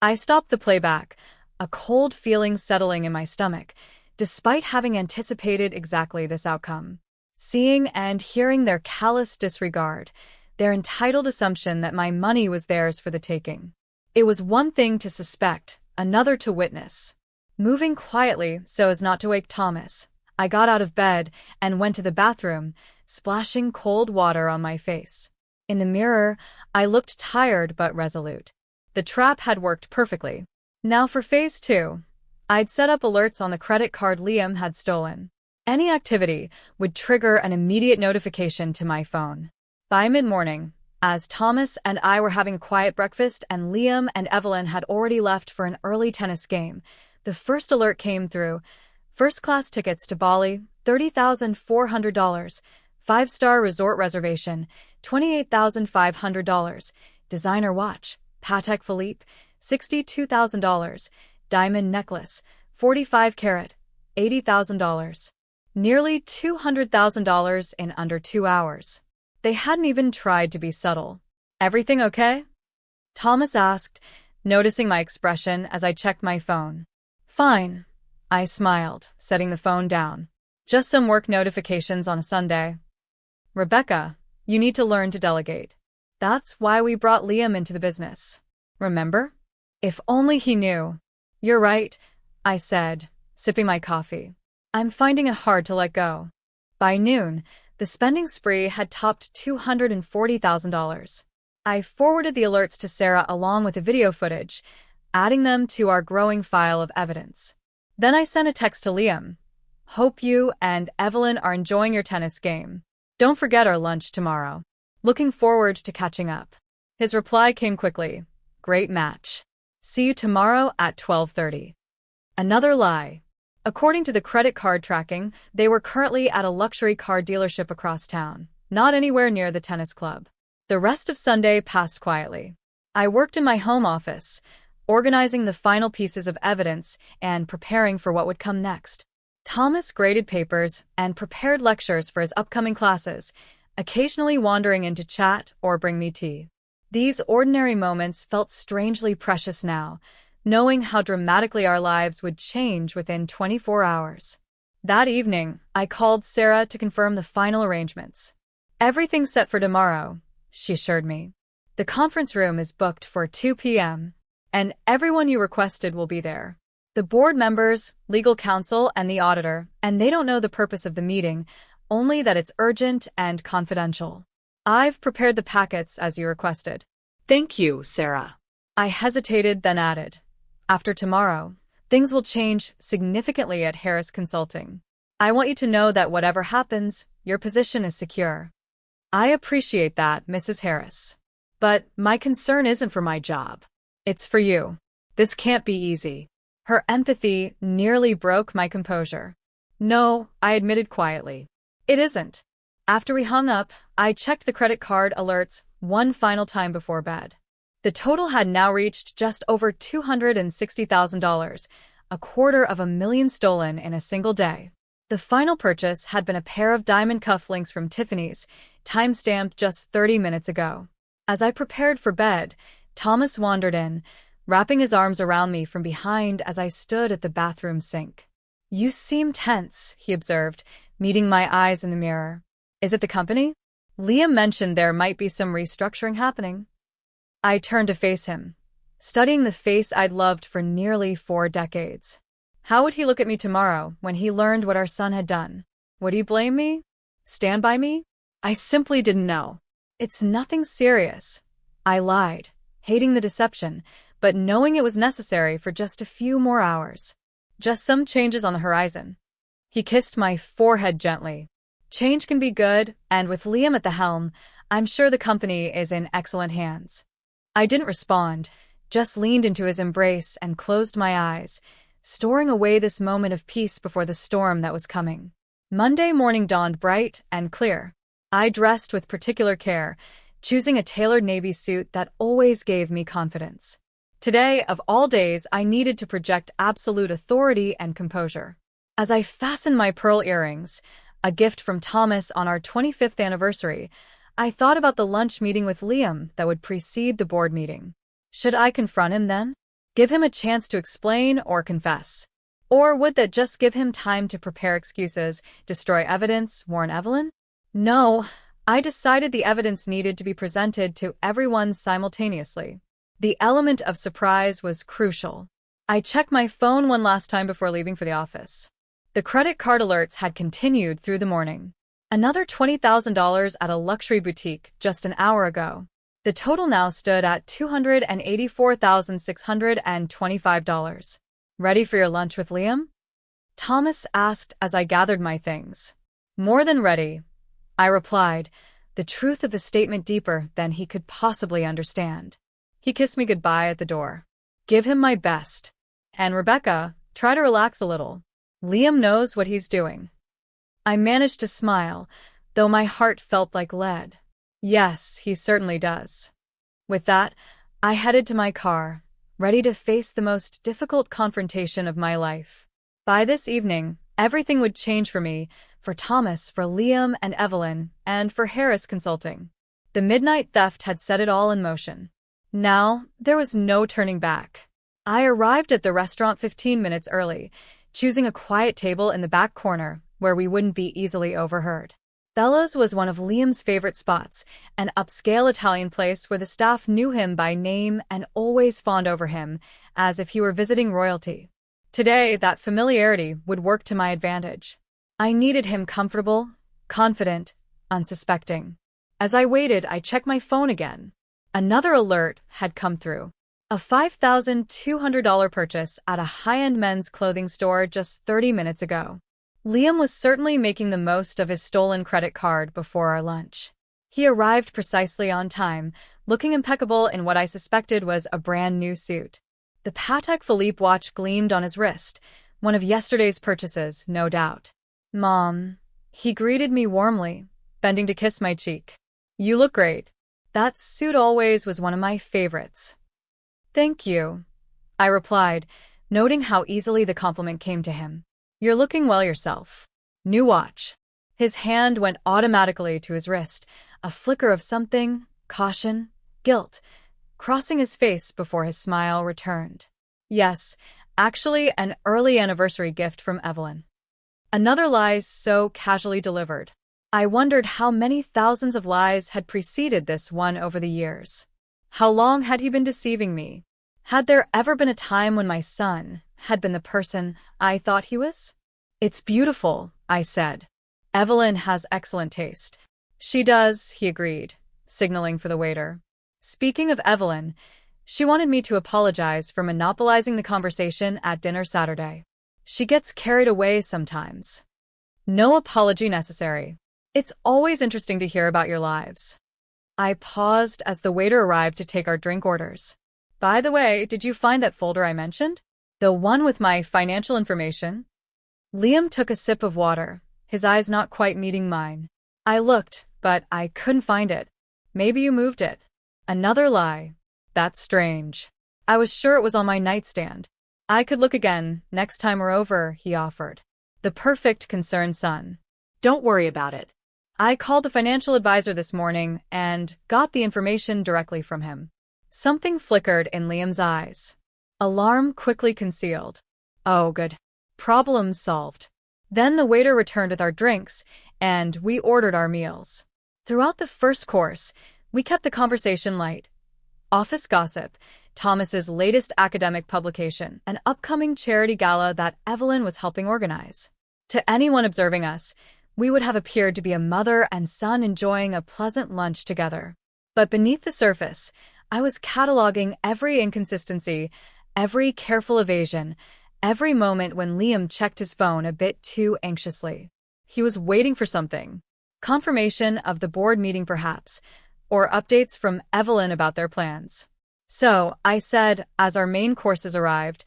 I stopped the playback, a cold feeling settling in my stomach, despite having anticipated exactly this outcome. Seeing and hearing their callous disregard, their entitled assumption that my money was theirs for the taking. It was one thing to suspect, another to witness. Moving quietly so as not to wake Thomas, I got out of bed and went to the bathroom, splashing cold water on my face. In the mirror, I looked tired but resolute. The trap had worked perfectly. Now for phase 2. I'd set up alerts on the credit card Liam had stolen. Any activity would trigger an immediate notification to my phone. By mid-morning, as Thomas and I were having a quiet breakfast and Liam and Evelyn had already left for an early tennis game, the first alert came through. First-class tickets to Bali, $30,400. 5-star resort reservation, $28,500. Designer watch, Patek Philippe, $62,000. Diamond necklace, 45 carat, $80,000. Nearly $200,000 in under 2 hours. They hadn't even tried to be subtle. Everything okay? Thomas asked, noticing my expression as I checked my phone. Fine, I smiled, setting the phone down. Just some work notifications on a Sunday. Rebecca, you need to learn to delegate. That's why we brought Liam into the business. Remember? If only he knew. You're right, I said, sipping my coffee. I'm finding it hard to let go. By noon, the spending spree had topped $240,000. I forwarded the alerts to Sarah along with the video footage, adding them to our growing file of evidence. Then I sent a text to Liam. Hope you and Evelyn are enjoying your tennis game. Don't forget our lunch tomorrow. Looking forward to catching up. His reply came quickly. Great match. See you tomorrow at 12:30. Another lie. According to the credit card tracking, they were currently at a luxury car dealership across town, not anywhere near the tennis club. The rest of Sunday passed quietly. I worked in my home office, organizing the final pieces of evidence and preparing for what would come next. Thomas graded papers and prepared lectures for his upcoming classes, occasionally wandering in to chat or bring me tea. These ordinary moments felt strangely precious now, knowing how dramatically our lives would change within 24 hours. That evening, I called Sarah to confirm the final arrangements. Everything's set for tomorrow, she assured me. The conference room is booked for 2 p.m., and everyone you requested will be there. The board members, legal counsel, and the auditor, and they don't know the purpose of the meeting, only that it's urgent and confidential. I've prepared the packets as you requested. Thank you, Sarah. I hesitated, then added. After tomorrow, things will change significantly at Harris Consulting. I want you to know that whatever happens, your position is secure. I appreciate that, Mrs. Harris. But my concern isn't for my job. It's for you. This can't be easy. Her empathy nearly broke my composure. No, I admitted quietly. It isn't. After we hung up, I checked the credit card alerts one final time before bed. The total had now reached just over $260,000, $250,000 stolen in a single day. The final purchase had been a pair of diamond cufflinks from Tiffany's, time-stamped just 30 minutes ago. As I prepared for bed, Thomas wandered in, wrapping his arms around me from behind as I stood at the bathroom sink. You seem tense, he observed, meeting my eyes in the mirror. Is it the company? Liam mentioned there might be some restructuring happening. I turned to face him, studying the face I'd loved for nearly 4 decades. How would he look at me tomorrow when he learned what our son had done? Would he blame me? Stand by me? I simply didn't know. It's nothing serious. I lied, hating the deception, but knowing it was necessary for just a few more hours. Just some changes on the horizon. He kissed my forehead gently. Change can be good, and with Liam at the helm, I'm sure the company is in excellent hands. I didn't respond, just leaned into his embrace and closed my eyes, storing away this moment of peace before the storm that was coming. Monday morning dawned bright and clear. I dressed with particular care, choosing a tailored navy suit that always gave me confidence. Today, of all days, I needed to project absolute authority and composure. As I fastened my pearl earrings, a gift from Thomas on our 25th anniversary, I thought about the lunch meeting with Liam that would precede the board meeting. Should I confront him then? Give him a chance to explain or confess? Or would that just give him time to prepare excuses, destroy evidence, warn Evelyn? No, I decided the evidence needed to be presented to everyone simultaneously. The element of surprise was crucial. I checked my phone one last time before leaving for the office. The credit card alerts had continued through the morning. Another $20,000 at a luxury boutique just an hour ago. The total now stood at $284,625. Ready for your lunch with Liam? Thomas asked as I gathered my things. More than ready, I replied, the truth of the statement deeper than he could possibly understand. He kissed me goodbye at the door. Give him my best. And Rebecca, try to relax a little. Liam knows what he's doing. I managed to smile, though my heart felt like lead. Yes, he certainly does. With that, I headed to my car, ready to face the most difficult confrontation of my life. By this evening, everything would change for me, for Thomas, for Liam and Evelyn, and for Harris Consulting. The midnight theft had set it all in motion. Now, there was no turning back. I arrived at the restaurant 15 minutes early, choosing a quiet table in the back corner where we wouldn't be easily overheard. Bella's was one of Liam's favorite spots, an upscale Italian place where the staff knew him by name and always fawned over him, as if he were visiting royalty. Today, that familiarity would work to my advantage. I needed him comfortable, confident, unsuspecting. As I waited, I checked my phone again. Another alert had come through. A $5,200 purchase at a high-end men's clothing store just 30 minutes ago. Liam was certainly making the most of his stolen credit card before our lunch. He arrived precisely on time, looking impeccable in what I suspected was a brand new suit. The Patek Philippe watch gleamed on his wrist, one of yesterday's purchases, no doubt. Mom, he greeted me warmly, bending to kiss my cheek. You look great. That suit always was one of my favorites. Thank you, I replied, noting how easily the compliment came to him. You're looking well yourself. New watch. His hand went automatically to his wrist, a flicker of something, caution, guilt, crossing his face before his smile returned. Yes, actually an early anniversary gift from Evelyn. Another lie so casually delivered. I wondered how many thousands of lies had preceded this one over the years. How long had he been deceiving me? Had there ever been a time when my son had been the person I thought he was? It's beautiful, I said. Evelyn has excellent taste. She does, he agreed, signaling for the waiter. Speaking of Evelyn, she wanted me to apologize for monopolizing the conversation at dinner Saturday. She gets carried away sometimes. No apology necessary. It's always interesting to hear about your lives. I paused as the waiter arrived to take our drink orders. By the way, did you find that folder I mentioned? The one with my financial information? Liam took a sip of water, his eyes not quite meeting mine. I looked, but I couldn't find it. Maybe you moved it. Another lie. That's strange. I was sure it was on my nightstand. I could look again, next time we're over, he offered. The perfect concerned son. Don't worry about it. I called the financial advisor this morning and got the information directly from him. Something flickered in Liam's eyes. Alarm quickly concealed. Oh, good. Problem solved. Then the waiter returned with our drinks, and we ordered our meals. Throughout the first course, we kept the conversation light. Office gossip, Thomas's latest academic publication, an upcoming charity gala that Evelyn was helping organize. To anyone observing us, we would have appeared to be a mother and son enjoying a pleasant lunch together. But beneath the surface, I was cataloging every inconsistency, every careful evasion, every moment when Liam checked his phone a bit too anxiously. He was waiting for something. Confirmation of the board meeting perhaps, or updates from Evelyn about their plans. So, I said, as our main courses arrived,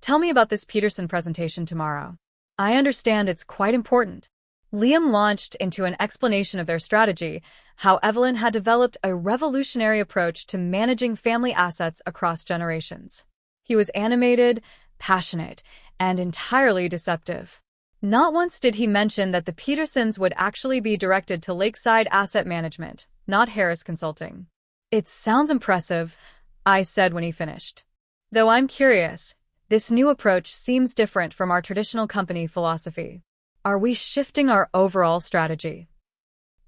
Tell me about this Peterson presentation tomorrow. I understand it's quite important. Liam launched into an explanation of their strategy, how Evelyn had developed a revolutionary approach to managing family assets across generations. He was animated, passionate, and entirely deceptive. Not once did he mention that the Petersons would actually be directed to Lakeside Asset Management, not Harris Consulting. It sounds impressive, I said when he finished. Though I'm curious, this new approach seems different from our traditional company philosophy. Are we shifting our overall strategy?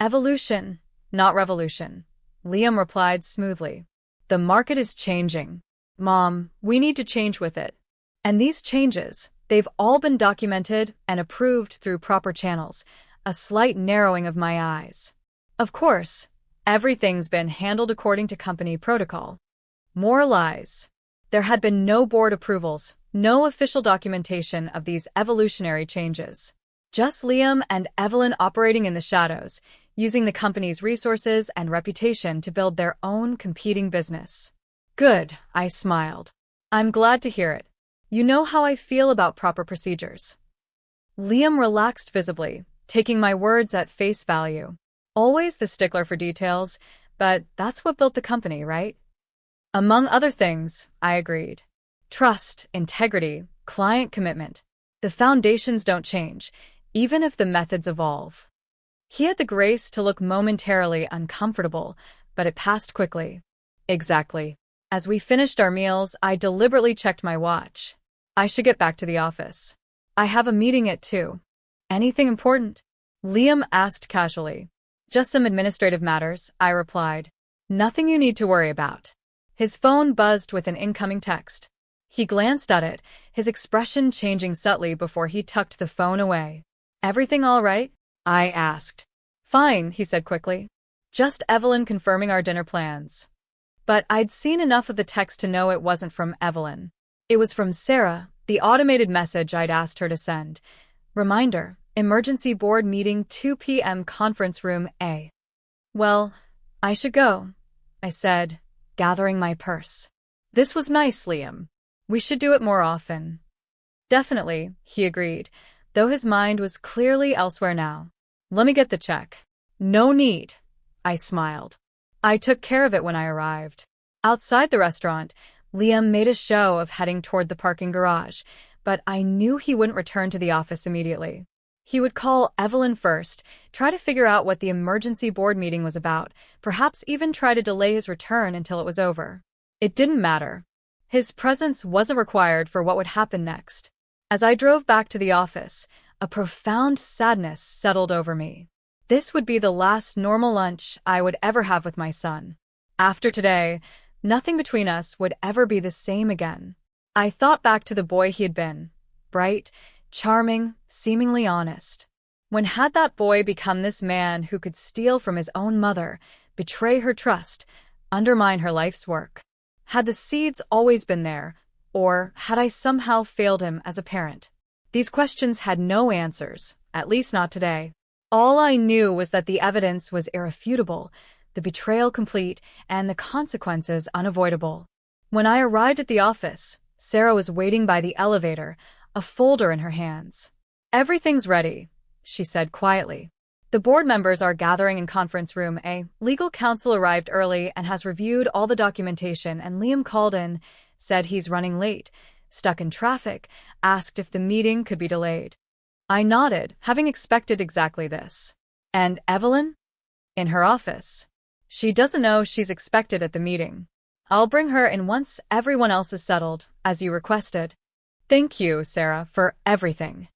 Evolution, not revolution, Liam replied smoothly. The market is changing. Mom, we need to change with it. And these changes, they've all been documented and approved through proper channels, a slight narrowing of my eyes. Of course, everything's been handled according to company protocol. More lies. There had been no board approvals, no official documentation of these evolutionary changes. Just Liam and Evelyn operating in the shadows, using the company's resources and reputation to build their own competing business. Good, I smiled. I'm glad to hear it. You know how I feel about proper procedures. Liam relaxed visibly, taking my words at face value. Always the stickler for details, but that's what built the company, right? Among other things, I agreed. Trust, integrity, client commitment. The foundations don't change, even if the methods evolve. He had the grace to look momentarily uncomfortable, but it passed quickly. Exactly. As we finished our meals, I deliberately checked my watch. I should get back to the office. I have a meeting at 2. Anything important? Liam asked casually. Just some administrative matters, I replied. Nothing you need to worry about. His phone buzzed with an incoming text. He glanced at it, his expression changing subtly before he tucked the phone away. Everything all right? I asked. Fine, he said quickly. Just Evelyn confirming our dinner plans. But I'd seen enough of the text to know it wasn't from Evelyn. It was from Sarah, the automated message I'd asked her to send. Reminder, emergency board meeting 2 p.m. conference room A. Well, I should go, I said, gathering my purse. This was nice, Liam. We should do it more often. Definitely, he agreed, though his mind was clearly elsewhere now. Let me get the check. No need, I smiled. I took care of it when I arrived. Outside the restaurant, Liam made a show of heading toward the parking garage, but I knew he wouldn't return to the office immediately. He would call Evelyn first, try to figure out what the emergency board meeting was about, perhaps even try to delay his return until it was over. It didn't matter. His presence wasn't required for what would happen next. As I drove back to the office, a profound sadness settled over me. This would be the last normal lunch I would ever have with my son. After today, nothing between us would ever be the same again. I thought back to the boy he had been. Bright, charming, seemingly honest. When had that boy become this man who could steal from his own mother, betray her trust, undermine her life's work? Had the seeds always been there, or had I somehow failed him as a parent? These questions had no answers, at least not today. All I knew was that the evidence was irrefutable, the betrayal complete, and the consequences unavoidable. When I arrived at the office, Sarah was waiting by the elevator, a folder in her hands. Everything's ready, she said quietly. The board members are gathering in conference room A. Legal counsel arrived early and has reviewed all the documentation, and Liam called in, said he's running late, stuck in traffic, asked if the meeting could be delayed. I nodded, having expected exactly this. And Evelyn? In her office. She doesn't know she's expected at the meeting. I'll bring her in once everyone else is settled, as you requested. Thank you, Sarah, for everything.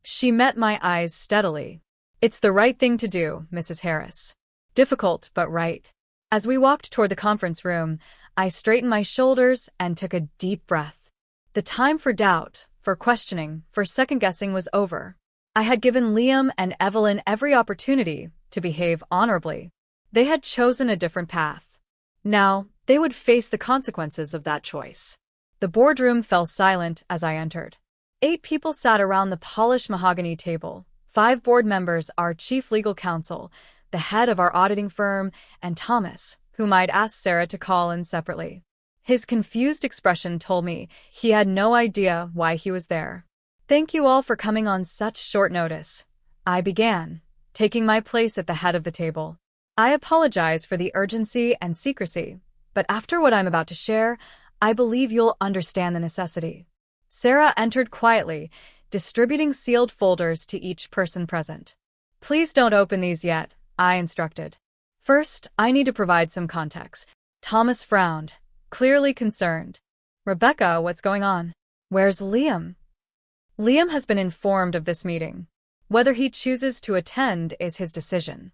She met my eyes steadily. It's the right thing to do, Mrs. Harris. Difficult, but right. As we walked toward the conference room, I straightened my shoulders and took a deep breath. The time for doubt, for questioning, for second-guessing was over. I had given Liam and Evelyn every opportunity to behave honorably. They had chosen a different path. Now, they would face the consequences of that choice. The boardroom fell silent as I entered. 8 people sat around the polished mahogany table. 5 board members, our chief legal counsel, the head of our auditing firm, and Thomas, whom I'd asked Sarah to call in separately. His confused expression told me he had no idea why he was there. "Thank you all for coming on such short notice," I began, taking my place at the head of the table. "I apologize for the urgency and secrecy, but after what I'm about to share, I believe you'll understand the necessity." Sarah entered quietly, distributing sealed folders to each person present. "Please don't open these yet," I instructed. "First, I need to provide some context." Thomas frowned, clearly concerned. "Rebecca, what's going on? Where's Liam?" "Liam has been informed of this meeting. Whether he chooses to attend is his decision."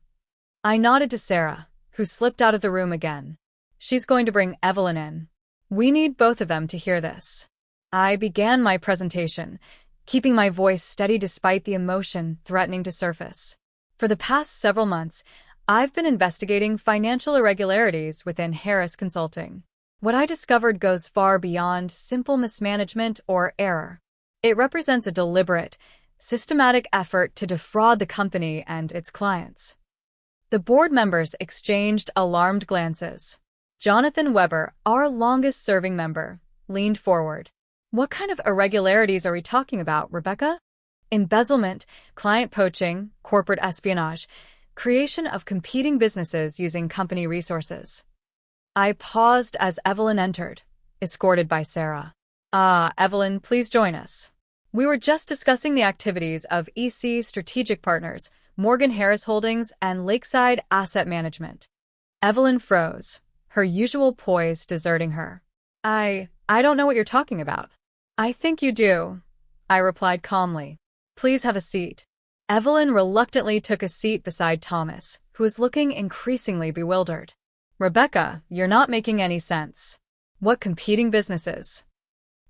I nodded to Sarah, who slipped out of the room again. "She's going to bring Evelyn in. We need both of them to hear this." I began my presentation, keeping my voice steady despite the emotion threatening to surface. For the past several months, I've been investigating financial irregularities within Harris Consulting. What I discovered goes far beyond simple mismanagement or error. It represents a deliberate, systematic effort to defraud the company and its clients. The board members exchanged alarmed glances. Jonathan Weber, our longest-serving member, leaned forward. "What kind of irregularities are we talking about, Rebecca?" "Embezzlement, client poaching, corporate espionage, creation of competing businesses using company resources." I paused as Evelyn entered, escorted by Sarah. Evelyn, please join us. We were just discussing the activities of EC Strategic Partners, Morgan Harris Holdings, and Lakeside Asset Management." Evelyn froze, her usual poise deserting her. I don't know what you're talking about." "I think you do," I replied calmly. "Please have a seat." Evelyn reluctantly took a seat beside Thomas, who was looking increasingly bewildered. "Rebecca, you're not making any sense. What competing businesses?"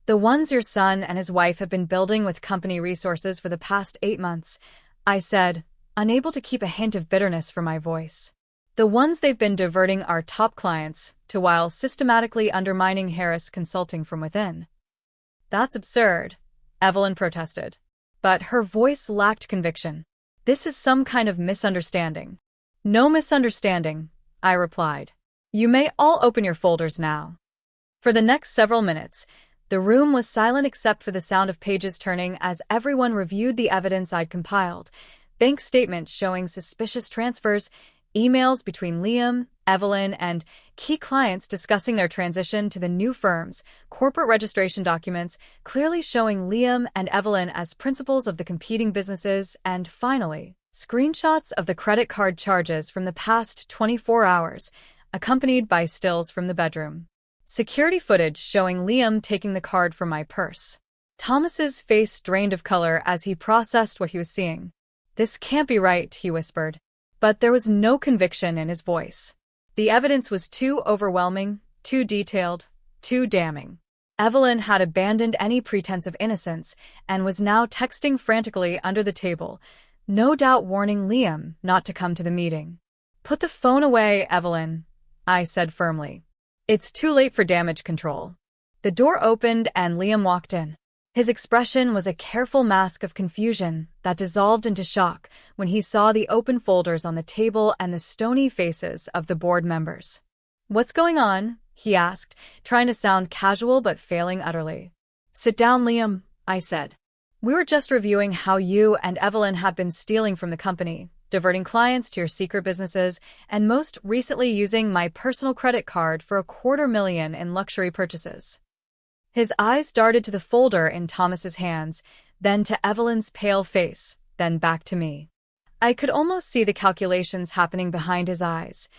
"The ones your son and his wife have been building with company resources for the past 8 months, I said, unable to keep a hint of bitterness from my voice. "The ones they've been diverting our top clients to while systematically undermining Harris Consulting from within." "That's absurd," Evelyn protested. But her voice lacked conviction. "This is some kind of misunderstanding." "No misunderstanding," I replied. "You may all open your folders now." For the next several minutes, the room was silent except for the sound of pages turning as everyone reviewed the evidence I'd compiled. Bank statements showing suspicious transfers, emails between Liam, Evelyn, and key clients discussing their transition to the new firms, corporate registration documents clearly showing Liam and Evelyn as principals of the competing businesses, and finally, screenshots of the credit card charges from the past 24 hours, accompanied by stills from the bedroom. Security footage showing Liam taking the card from my purse. Thomas's face drained of color as he processed what he was seeing. "This can't be right," he whispered. But there was no conviction in his voice. The evidence was too overwhelming, too detailed, too damning. Evelyn had abandoned any pretense of innocence and was now texting frantically under the table, no doubt warning Liam not to come to the meeting. "Put the phone away, Evelyn," I said firmly. "It's too late for damage control." The door opened and Liam walked in. His expression was a careful mask of confusion that dissolved into shock when he saw the open folders on the table and the stony faces of the board members. "What's going on?" he asked, trying to sound casual but failing utterly. "Sit down, Liam," I said. "We were just reviewing how you and Evelyn have been stealing from the company, diverting clients to your secret businesses, and most recently using my personal credit card for $250,000 in luxury purchases." His eyes darted to the folder in Thomas's hands, then to Evelyn's pale face, then back to me. I could almost see the calculations happening behind his eyes.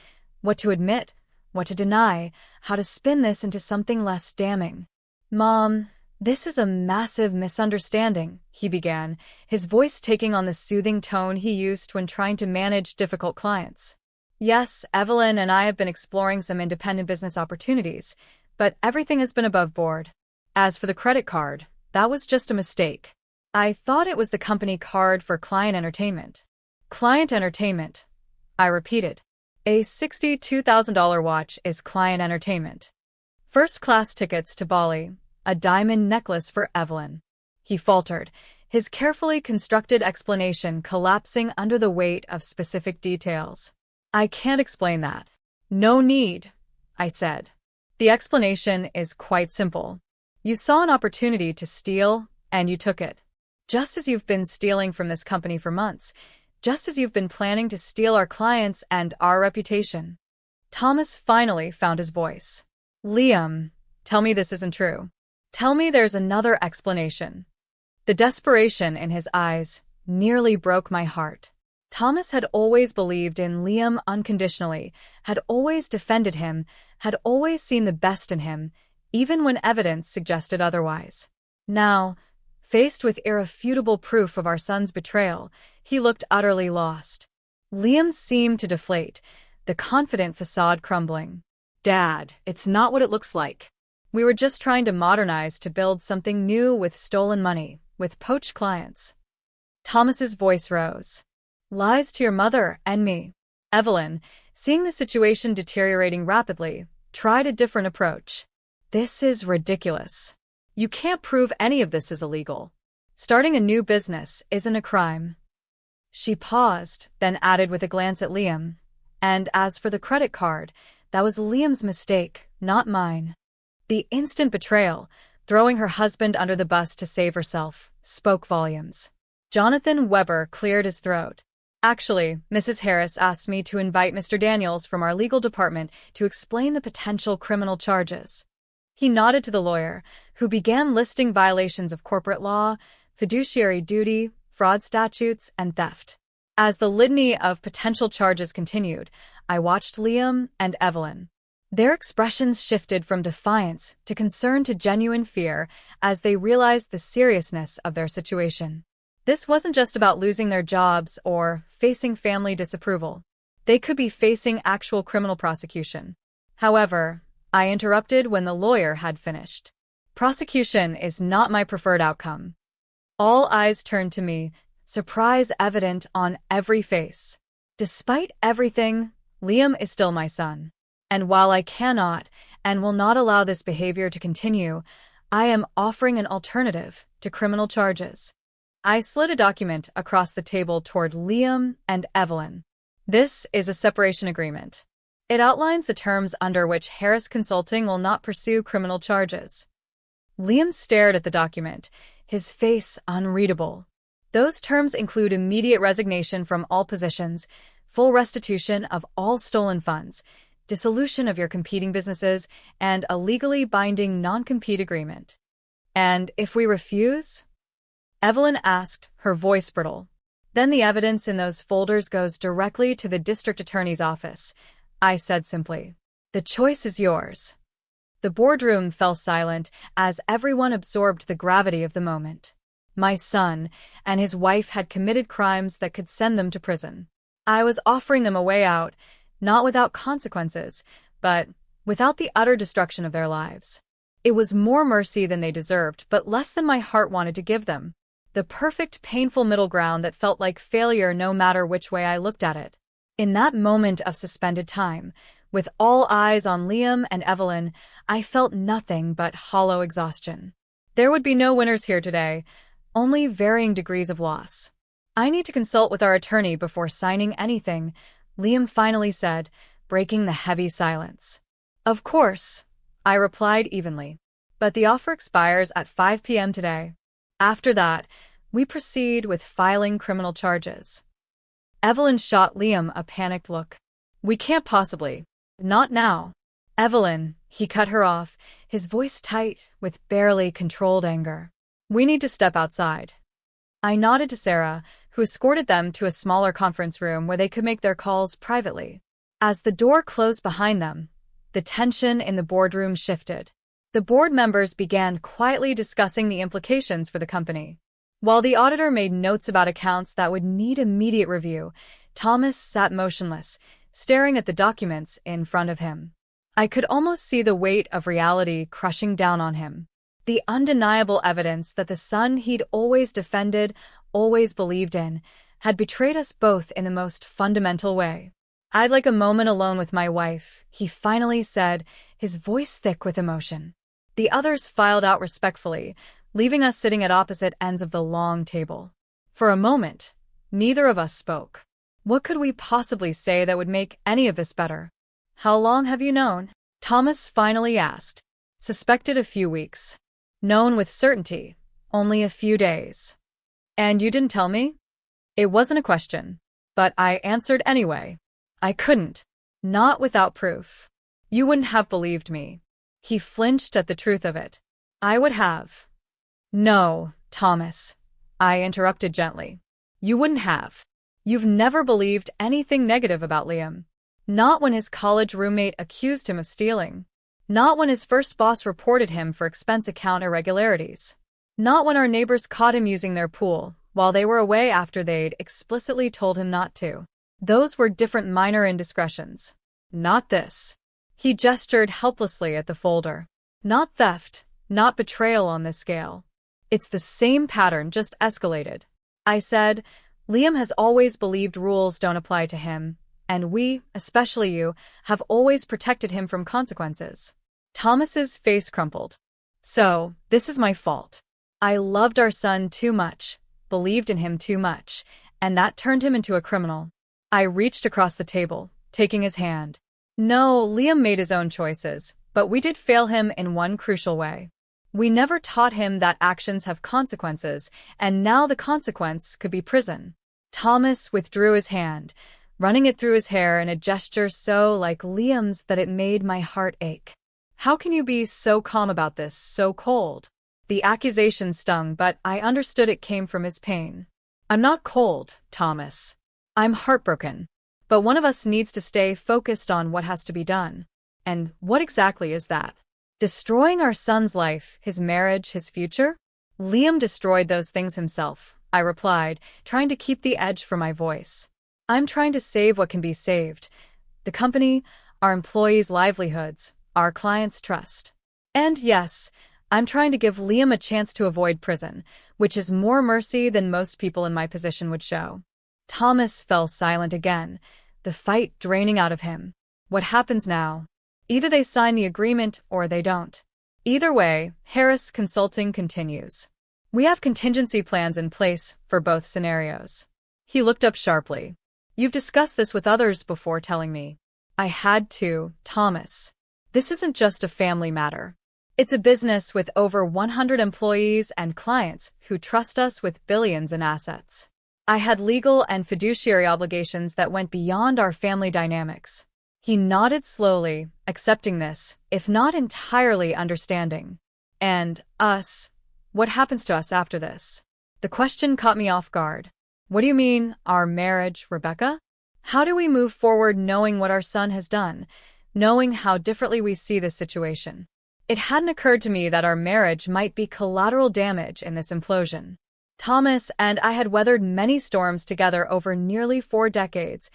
What to admit, what to deny, how to spin this into something less damning. "Mom, this is a massive misunderstanding," he began, his voice taking on the soothing tone he used when trying to manage difficult clients. "Yes, Evelyn and I have been exploring some independent business opportunities, but everything has been above board. As for the credit card, that was just a mistake. I thought it was the company card for Client Entertainment." "Client Entertainment," I repeated. "A $62,000 watch is Client Entertainment. First-class tickets to Bali, a diamond necklace for Evelyn." He faltered, his carefully constructed explanation collapsing under the weight of specific details. "I can't explain that." "No need," I said. The explanation is quite simple. You saw an opportunity to steal, and you took it. Just as you've been stealing from this company for months, just as you've been planning to steal our clients and our reputation. Thomas finally found his voice. Liam, tell me this isn't true. Tell me there's another explanation. The desperation in his eyes nearly broke my heart. Thomas had always believed in Liam unconditionally, had always defended him, had always seen the best in him, even when evidence suggested otherwise. Now, faced with irrefutable proof of our son's betrayal, he looked utterly lost. Liam seemed to deflate, the confident facade crumbling. Dad, it's not what it looks like. We were just trying to modernize to build something new with stolen money, with poached clients. Thomas's voice rose. Lies to your mother and me. Evelyn, seeing the situation deteriorating rapidly, tried a different approach. This is ridiculous. You can't prove any of this is illegal. Starting a new business isn't a crime. She paused, then added with a glance at Liam. And as for the credit card, that was Liam's mistake, not mine. The instant betrayal, throwing her husband under the bus to save herself, spoke volumes. Jonathan Weber cleared his throat. Actually, Mrs. Harris asked me to invite Mr. Daniels from our legal department to explain the potential criminal charges. He nodded to the lawyer, who began listing violations of corporate law, fiduciary duty, fraud statutes, and theft. As the litany of potential charges continued, I watched Liam and Evelyn. Their expressions shifted from defiance to concern to genuine fear as they realized the seriousness of their situation. This wasn't just about losing their jobs or facing family disapproval. They could be facing actual criminal prosecution. However, I interrupted when the lawyer had finished. Prosecution is not my preferred outcome. All eyes turned to me, surprise evident on every face. Despite everything, Liam is still my son. And while I cannot and will not allow this behavior to continue, I am offering an alternative to criminal charges. I slid a document across the table toward Liam and Evelyn. This is a separation agreement. It outlines the terms under which Harris Consulting will not pursue criminal charges. Liam stared at the document, his face unreadable. Those terms include immediate resignation from all positions, full restitution of all stolen funds, dissolution of your competing businesses, and a legally binding non-compete agreement. And if we refuse? Evelyn asked, her voice brittle. Then the evidence in those folders goes directly to the district attorney's office, I said simply. The choice is yours. The boardroom fell silent as everyone absorbed the gravity of the moment. My son and his wife had committed crimes that could send them to prison. I was offering them a way out, not without consequences, but without the utter destruction of their lives. It was more mercy than they deserved, but less than my heart wanted to give them. The perfect, painful middle ground that felt like failure no matter which way I looked at it. In that moment of suspended time, with all eyes on Liam and Evelyn, I felt nothing but hollow exhaustion. There would be no winners here today, only varying degrees of loss. I need to consult with our attorney before signing anything, Liam finally said, breaking the heavy silence. Of course, I replied evenly. But the offer expires at 5 p.m. today. After that, we proceed with filing criminal charges. Evelyn shot Liam a panicked look. We can't possibly. Not now. Evelyn, he cut her off, his voice tight with barely controlled anger. We need to step outside. I nodded to Sarah, who escorted them to a smaller conference room where they could make their calls privately. As the door closed behind them, the tension in the boardroom shifted. The board members began quietly discussing the implications for the company. While the auditor made notes about accounts that would need immediate review, Thomas sat motionless, staring at the documents in front of him. I could almost see the weight of reality crushing down on him. The undeniable evidence that the son he'd always defended, always believed in, had betrayed us both in the most fundamental way. I'd like a moment alone with my wife, he finally said, his voice thick with emotion. The others filed out respectfully, leaving us sitting at opposite ends of the long table. For a moment, neither of us spoke. What could we possibly say that would make any of this better? How long have you known? Thomas finally asked. Suspected a few weeks. Known with certainty, only a few days. And you didn't tell me? It wasn't a question, but I answered anyway. I couldn't. Not without proof. You wouldn't have believed me. He flinched at the truth of it. I would have. No, Thomas, I interrupted gently. You wouldn't have. You've never believed anything negative about Liam. Not when his college roommate accused him of stealing. Not when his first boss reported him for expense account irregularities. Not when our neighbors caught him using their pool while they were away after they'd explicitly told him not to. Those were different minor indiscretions. Not this. He gestured helplessly at the folder. Not theft, not betrayal on this scale. It's the same pattern, just escalated. I said, Liam has always believed rules don't apply to him, and we, especially you, have always protected him from consequences. Thomas's face crumpled. So, this is my fault. I loved our son too much, believed in him too much, and that turned him into a criminal. I reached across the table, taking his hand. No, Liam made his own choices, but we did fail him in one crucial way. We never taught him that actions have consequences, and now the consequence could be prison. Thomas withdrew his hand, running it through his hair in a gesture so like Liam's that it made my heart ache. How can you be so calm about this, so cold? The accusation stung, but I understood it came from his pain. I'm not cold, Thomas. I'm heartbroken. But one of us needs to stay focused on what has to be done. And what exactly is that? Destroying our son's life, his marriage, his future? Liam destroyed those things himself, I replied, trying to keep the edge from my voice. I'm trying to save what can be saved. The company, our employees' livelihoods, our clients' trust. And yes, I'm trying to give Liam a chance to avoid prison, which is more mercy than most people in my position would show. Thomas fell silent again, the fight draining out of him. What happens now? Either they sign the agreement or they don't. Either way, Harris Consulting continues. We have contingency plans in place for both scenarios. He looked up sharply. You've discussed this with others before telling me. I had to, Thomas. This isn't just a family matter. It's a business with over 100 employees and clients who trust us with billions in assets. I had legal and fiduciary obligations that went beyond our family dynamics. He nodded slowly, accepting this, if not entirely understanding. And us? What happens to us after this? The question caught me off guard. What do you mean, our marriage, Rebecca? How do we move forward knowing what our son has done, knowing how differently we see this situation? It hadn't occurred to me that our marriage might be collateral damage in this implosion. Thomas and I had weathered many storms together over nearly 4 decades.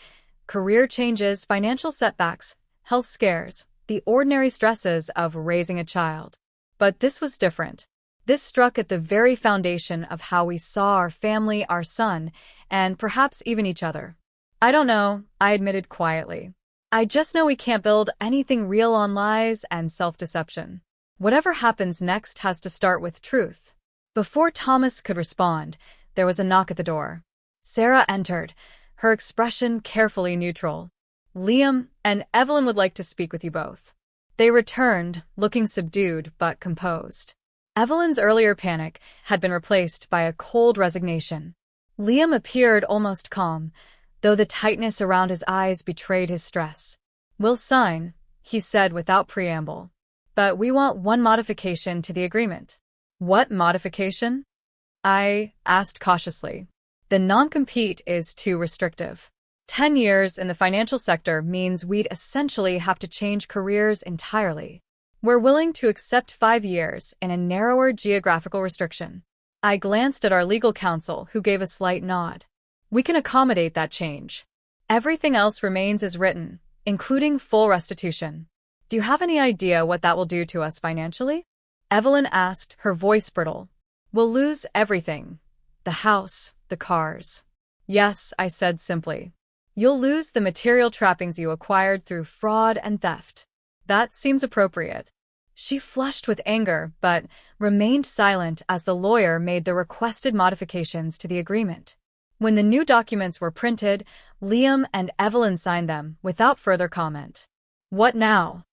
Career changes, financial setbacks, health scares, the ordinary stresses of raising a child. But this was different. This struck at the very foundation of how we saw our family, our son, and perhaps even each other. I don't know, I admitted quietly. I just know we can't build anything real on lies and self-deception. Whatever happens next has to start with truth. Before Thomas could respond, there was a knock at the door. Sarah entered, her expression carefully neutral. Liam and Evelyn would like to speak with you both. They returned, looking subdued but composed. Evelyn's earlier panic had been replaced by a cold resignation. Liam appeared almost calm, though the tightness around his eyes betrayed his stress. We'll sign, he said without preamble. But we want one modification to the agreement. What modification? I asked cautiously. The non-compete is too restrictive. 10 years in the financial sector means we'd essentially have to change careers entirely. We're willing to accept 5 years in a narrower geographical restriction. I glanced at our legal counsel, who gave a slight nod. We can accommodate that change. Everything else remains as written, including full restitution. Do you have any idea what that will do to us financially? Evelyn asked, her voice brittle. We'll lose everything. The house, the cars. Yes, I said simply. You'll lose the material trappings you acquired through fraud and theft. That seems appropriate. She flushed with anger, but remained silent as the lawyer made the requested modifications to the agreement. When the new documents were printed, Liam and Evelyn signed them without further comment. What now?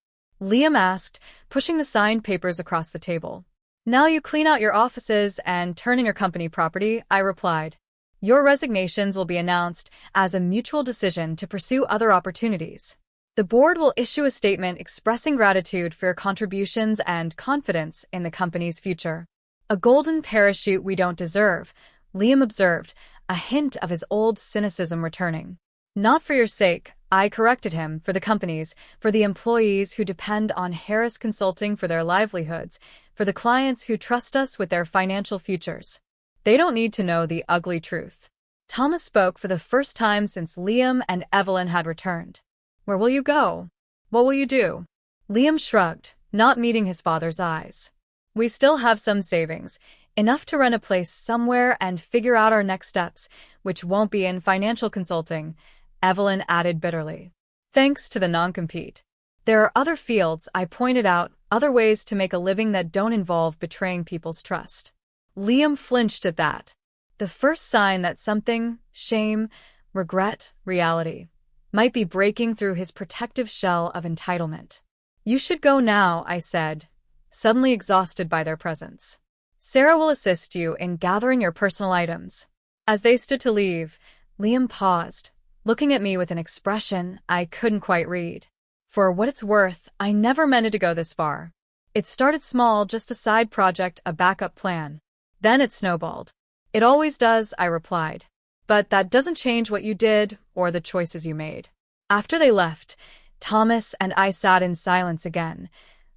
Liam asked, pushing the signed papers across the table. Now you clean out your offices and turn in your company property, I replied. Your resignations will be announced as a mutual decision to pursue other opportunities. The board will issue a statement expressing gratitude for your contributions and confidence in the company's future. A golden parachute we don't deserve, Liam observed, a hint of his old cynicism returning. Not for your sake, I corrected him, for the company's, for the employees who depend on Harris Consulting for their livelihoods, for the clients who trust us with their financial futures. They don't need to know the ugly truth. Thomas spoke for the first time since Liam and Evelyn had returned. Where will you go? What will you do? Liam shrugged, not meeting his father's eyes. We still have some savings, enough to rent a place somewhere and figure out our next steps, which won't be in financial consulting, Evelyn added bitterly. Thanks to the non-compete. There are other fields, I pointed out, other ways to make a living that don't involve betraying people's trust. Liam flinched at that. The first sign that something, shame, regret, reality, might be breaking through his protective shell of entitlement. You should go now, I said, suddenly exhausted by their presence. Sarah will assist you in gathering your personal items. As they stood to leave, Liam paused, looking at me with an expression I couldn't quite read. For what it's worth, I never meant it to go this far. It started small, just a side project, a backup plan. Then it snowballed. It always does, I replied. But that doesn't change what you did or the choices you made. After they left, Thomas and I sat in silence again,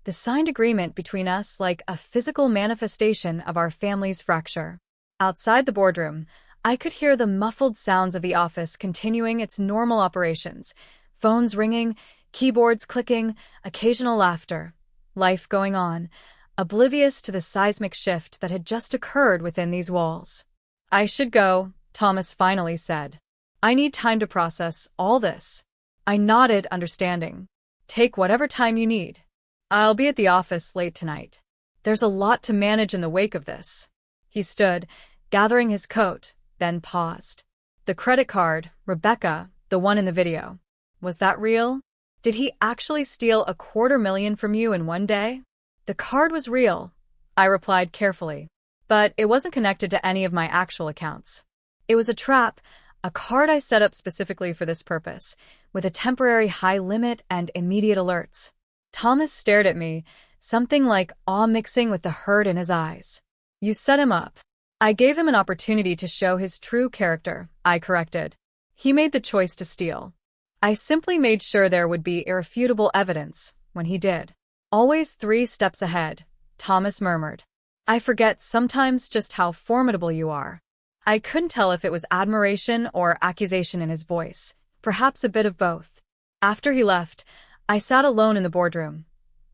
the signed agreement between us like a physical manifestation of our family's fracture. Outside the boardroom, I could hear the muffled sounds of the office continuing its normal operations, phones ringing, keyboards clicking, occasional laughter, life going on, oblivious to the seismic shift that had just occurred within these walls. I should go, Thomas finally said. I need time to process all this. I nodded, understanding. Take whatever time you need. I'll be at the office late tonight. There's a lot to manage in the wake of this. He stood, gathering his coat, then paused. The credit card, Rebecca, the one in the video. Was that real? Did he actually steal $250,000 from you in one day? The card was real, I replied carefully. But it wasn't connected to any of my actual accounts. It was a trap, a card I set up specifically for this purpose, with a temporary high limit and immediate alerts. Thomas stared at me, something like awe mixing with the hurt in his eyes. You set him up. I gave him an opportunity to show his true character, I corrected. He made the choice to steal. I simply made sure there would be irrefutable evidence when he did. Always 3 steps ahead, Thomas murmured. I forget sometimes just how formidable you are. I couldn't tell if it was admiration or accusation in his voice, perhaps a bit of both. After he left, I sat alone in the boardroom,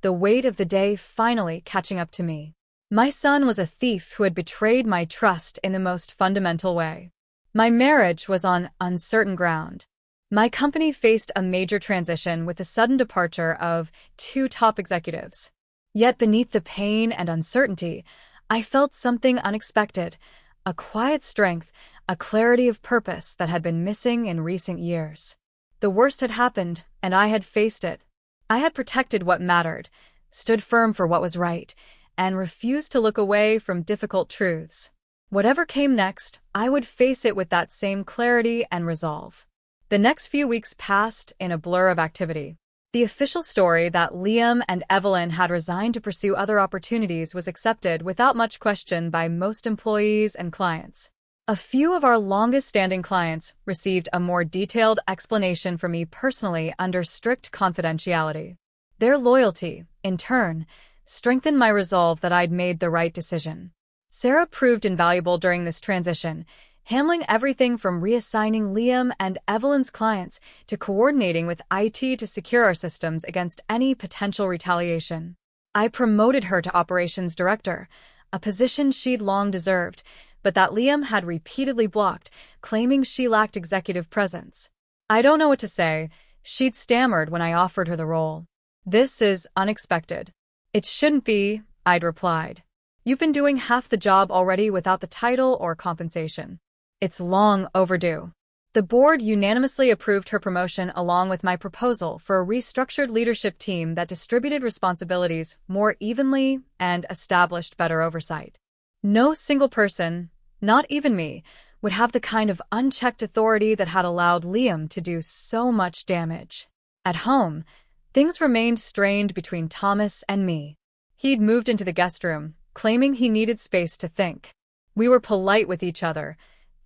the weight of the day finally catching up to me. My son was a thief who had betrayed my trust in the most fundamental way. My marriage was on uncertain ground. My company faced a major transition with the sudden departure of 2 top executives. Yet beneath the pain and uncertainty, I felt something unexpected, a quiet strength, a clarity of purpose that had been missing in recent years. The worst had happened, and I had faced it. I had protected what mattered, stood firm for what was right, and refused to look away from difficult truths. Whatever came next, I would face it with that same clarity and resolve. The next few weeks passed in a blur of activity. The official story that Liam and Evelyn had resigned to pursue other opportunities was accepted without much question by most employees and clients. A few of our longest-standing clients received a more detailed explanation from me personally under strict confidentiality. Their loyalty, in turn, strengthened my resolve that I'd made the right decision. Sarah proved invaluable during this transition, handling everything from reassigning Liam and Evelyn's clients to coordinating with IT to secure our systems against any potential retaliation. I promoted her to operations director, a position she'd long deserved, but that Liam had repeatedly blocked, claiming she lacked executive presence. I don't know what to say, she'd stammered when I offered her the role. This is unexpected. It shouldn't be, I'd replied. You've been doing half the job already without the title or compensation. It's long overdue. The board unanimously approved her promotion along with my proposal for a restructured leadership team that distributed responsibilities more evenly and established better oversight. No single person, not even me, would have the kind of unchecked authority that had allowed Liam to do so much damage. At home, things remained strained between Thomas and me. He'd moved into the guest room, claiming he needed space to think. We were polite with each other,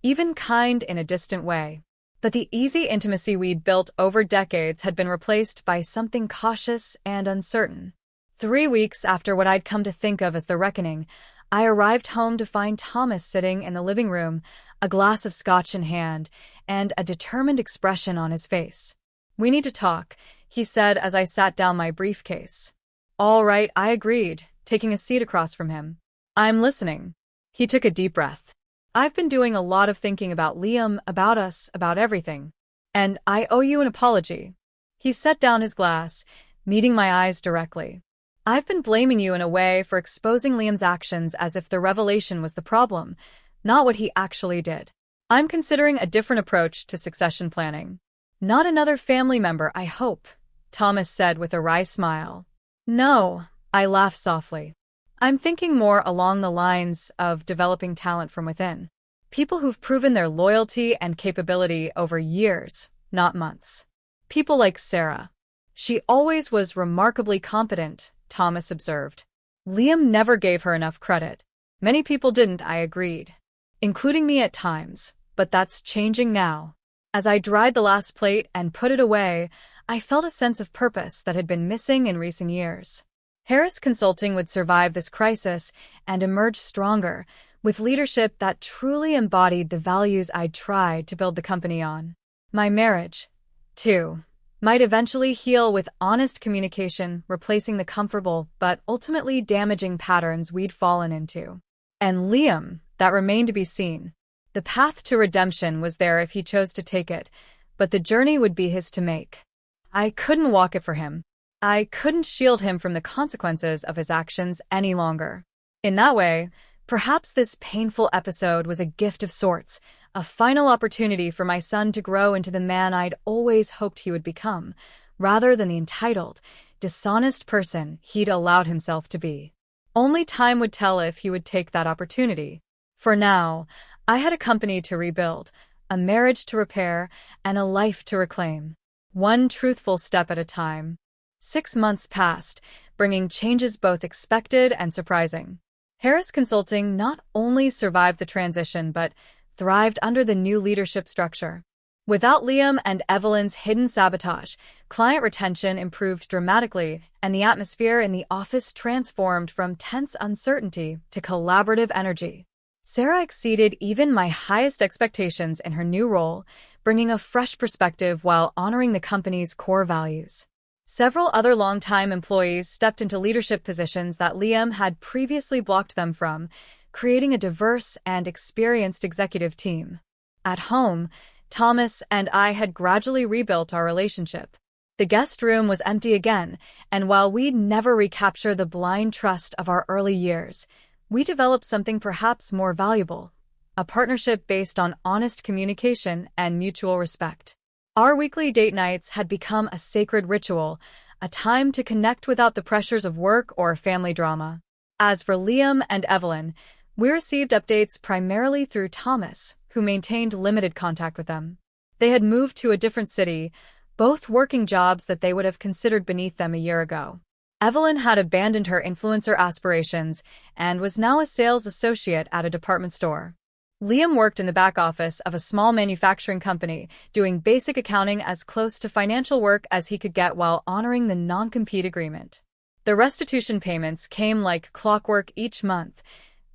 even kind in a distant way. But the easy intimacy we'd built over decades had been replaced by something cautious and uncertain. 3 weeks after what I'd come to think of as the reckoning, I arrived home to find Thomas sitting in the living room, a glass of scotch in hand, and a determined expression on his face. "We need to talk," he said as I sat down my briefcase. "All right," I agreed, taking a seat across from him. "I'm listening." He took a deep breath. "I've been doing a lot of thinking about Liam, about us, about everything. And I owe you an apology." He set down his glass, meeting my eyes directly. "I've been blaming you in a way for exposing Liam's actions as if the revelation was the problem, not what he actually did. I'm considering a different approach to succession planning." "Not another family member, I hope," Thomas said with a wry smile. "No," I laughed softly. "I'm thinking more along the lines of developing talent from within. People who've proven their loyalty and capability over years, not months. People like Sarah. She always was remarkably competent," Thomas observed. "Liam never gave her enough credit." "Many people didn't," I agreed, "including me at times, but that's changing now." As I dried the last plate and put it away, I felt a sense of purpose that had been missing in recent years. Harris Consulting would survive this crisis and emerge stronger, with leadership that truly embodied the values I'd tried to build the company on. My marriage, too, might eventually heal with honest communication, replacing the comfortable but ultimately damaging patterns we'd fallen into. And Liam, that remained to be seen. The path to redemption was there if he chose to take it, but the journey would be his to make. I couldn't walk it for him. I couldn't shield him from the consequences of his actions any longer. In that way, perhaps this painful episode was a gift of sorts, a final opportunity for my son to grow into the man I'd always hoped he would become, rather than the entitled, dishonest person he'd allowed himself to be. Only time would tell if he would take that opportunity. For now, I had a company to rebuild, a marriage to repair, and a life to reclaim. One truthful step at a time. 6 months passed, bringing changes both expected and surprising. Harris Consulting not only survived the transition but thrived under the new leadership structure. Without Liam and Evelyn's hidden sabotage, client retention improved dramatically, and the atmosphere in the office transformed from tense uncertainty to collaborative energy. Sarah exceeded even my highest expectations in her new role, bringing a fresh perspective while honoring the company's core values. Several other longtime employees stepped into leadership positions that Liam had previously blocked them from, creating a diverse and experienced executive team. At home, Thomas and I had gradually rebuilt our relationship. The guest room was empty again, and while we'd never recapture the blind trust of our early years, we developed something perhaps more valuable, a partnership based on honest communication and mutual respect. Our weekly date nights had become a sacred ritual, a time to connect without the pressures of work or family drama. As for Liam and Evelyn, we received updates primarily through Thomas, who maintained limited contact with them. They had moved to a different city, both working jobs that they would have considered beneath them a year ago. Evelyn had abandoned her influencer aspirations and was now a sales associate at a department store. Liam worked in the back office of a small manufacturing company, doing basic accounting as close to financial work as he could get while honoring the non-compete agreement. The restitution payments came like clockwork each month,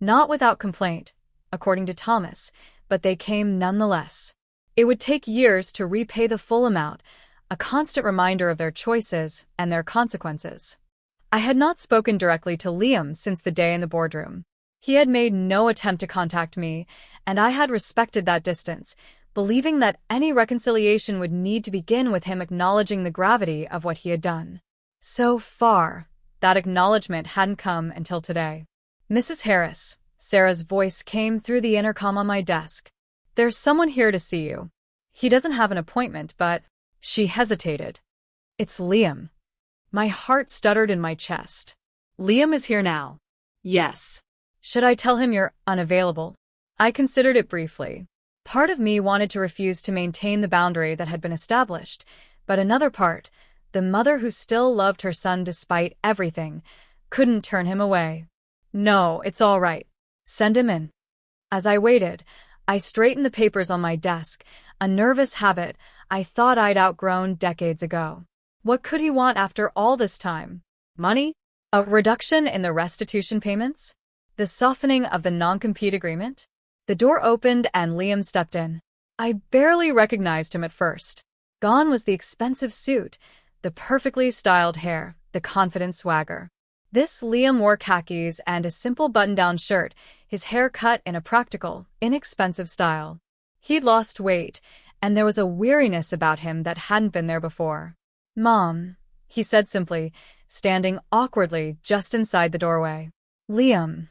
not without complaint, according to Thomas, but they came nonetheless. It would take years to repay the full amount, a constant reminder of their choices and their consequences. I had not spoken directly to Liam since the day in the boardroom. He had made no attempt to contact me, and I had respected that distance, believing that any reconciliation would need to begin with him acknowledging the gravity of what he had done. So far, that acknowledgement hadn't come until today. "Mrs. Harris," Sarah's voice came through the intercom on my desk. "There's someone here to see you." He doesn't have an appointment, but… She hesitated. It's Liam. My heart stuttered in my chest. Liam is here now. Yes. Should I tell him you're unavailable? I considered it briefly. Part of me wanted to refuse to maintain the boundary that had been established, but another part, the mother who still loved her son despite everything, couldn't turn him away. No, it's all right. Send him in. As I waited, I straightened the papers on my desk, a nervous habit I thought I'd outgrown decades ago. What could he want after all this time? Money? A reduction in the restitution payments? The softening of the non-compete agreement? The door opened and Liam stepped in. I barely recognized him at first. Gone was the expensive suit, the perfectly styled hair, the confident swagger. This Liam wore khakis and a simple button-down shirt, his hair cut in a practical, inexpensive style. He'd lost weight, and there was a weariness about him that hadn't been there before. "Mom," he said simply, standing awkwardly just inside the doorway. "Liam."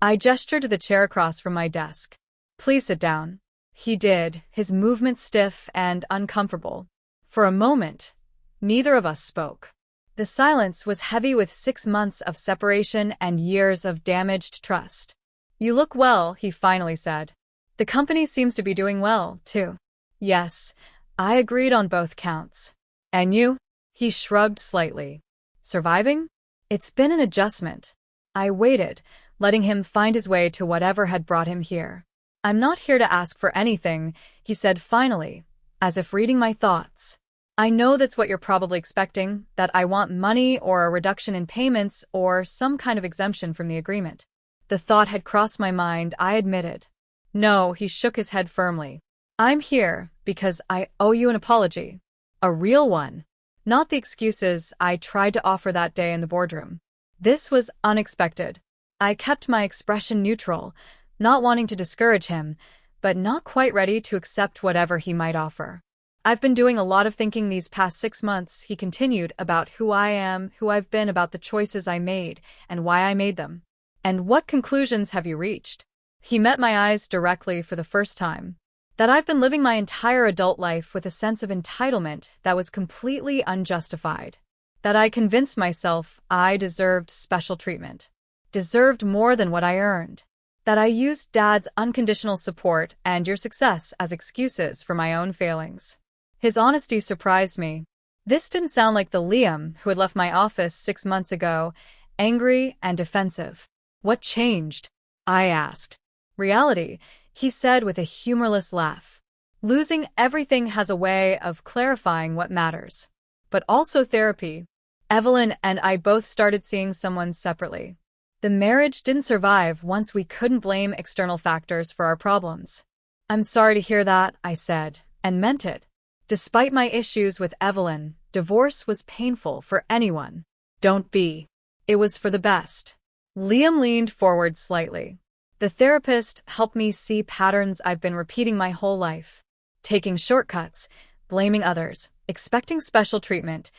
I gestured to the chair across from my desk. "Please sit down." He did, his movements stiff and uncomfortable. For a moment, neither of us spoke. The silence was heavy with 6 months of separation and years of damaged trust. "You look well," he finally said. "The company seems to be doing well, too." "Yes," I agreed on both counts. "And you?" He shrugged slightly. "Surviving?" "It's been an adjustment." I waited, letting him find his way to whatever had brought him here. "I'm not here to ask for anything," he said finally, as if reading my thoughts. "I know that's what you're probably expecting, that I want money or a reduction in payments or some kind of exemption from the agreement." The thought had crossed my mind, I admitted. "No," he shook his head firmly. "I'm here because I owe you an apology. A real one. Not the excuses I tried to offer that day in the boardroom." This was unexpected. I kept my expression neutral, not wanting to discourage him, but not quite ready to accept whatever he might offer. "I've been doing a lot of thinking these past 6 months," he continued, "about who I am, who I've been, about the choices I made, and why I made them." "And what conclusions have you reached?" He met my eyes directly for the first time. "That I've been living my entire adult life with a sense of entitlement that was completely unjustified. That I convinced myself I deserved special treatment. Deserved more than what I earned. That I used Dad's unconditional support and your success as excuses for my own failings." His honesty surprised me. This didn't sound like the Liam who had left my office 6 months ago, angry and defensive. "What changed?" I asked. "Reality," he said with a humorless laugh. "Losing everything has a way of clarifying what matters. But also therapy. Evelyn and I both started seeing someone separately. The marriage didn't survive once we couldn't blame external factors for our problems." "I'm sorry to hear that," I said, and meant it. Despite my issues with Evelyn, divorce was painful for anyone. "Don't be. It was for the best." Liam leaned forward slightly. "The therapist helped me see patterns I've been repeating my whole life. Taking shortcuts, blaming others, expecting special treatment,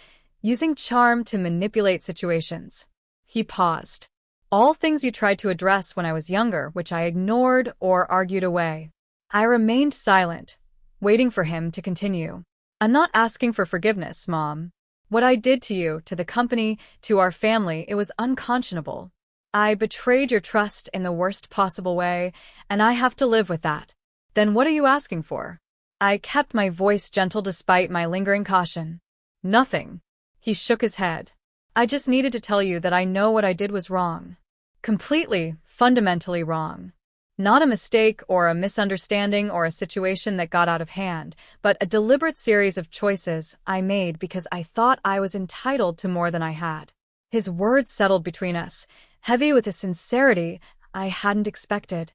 using charm to manipulate situations." He paused. "All things you tried to address when I was younger, which I ignored or argued away." I remained silent, waiting for him to continue. "I'm not asking for forgiveness, Mom. What I did to you, to the company, to our family, it was unconscionable. I betrayed your trust in the worst possible way, and I have to live with that." "Then what are you asking for?" I kept my voice gentle despite my lingering caution. "Nothing." He shook his head. "I just needed to tell you that I know what I did was wrong. Completely, fundamentally wrong. Not a mistake or a misunderstanding or a situation that got out of hand, but a deliberate series of choices I made because I thought I was entitled to more than I had." His words settled between us, heavy with a sincerity I hadn't expected.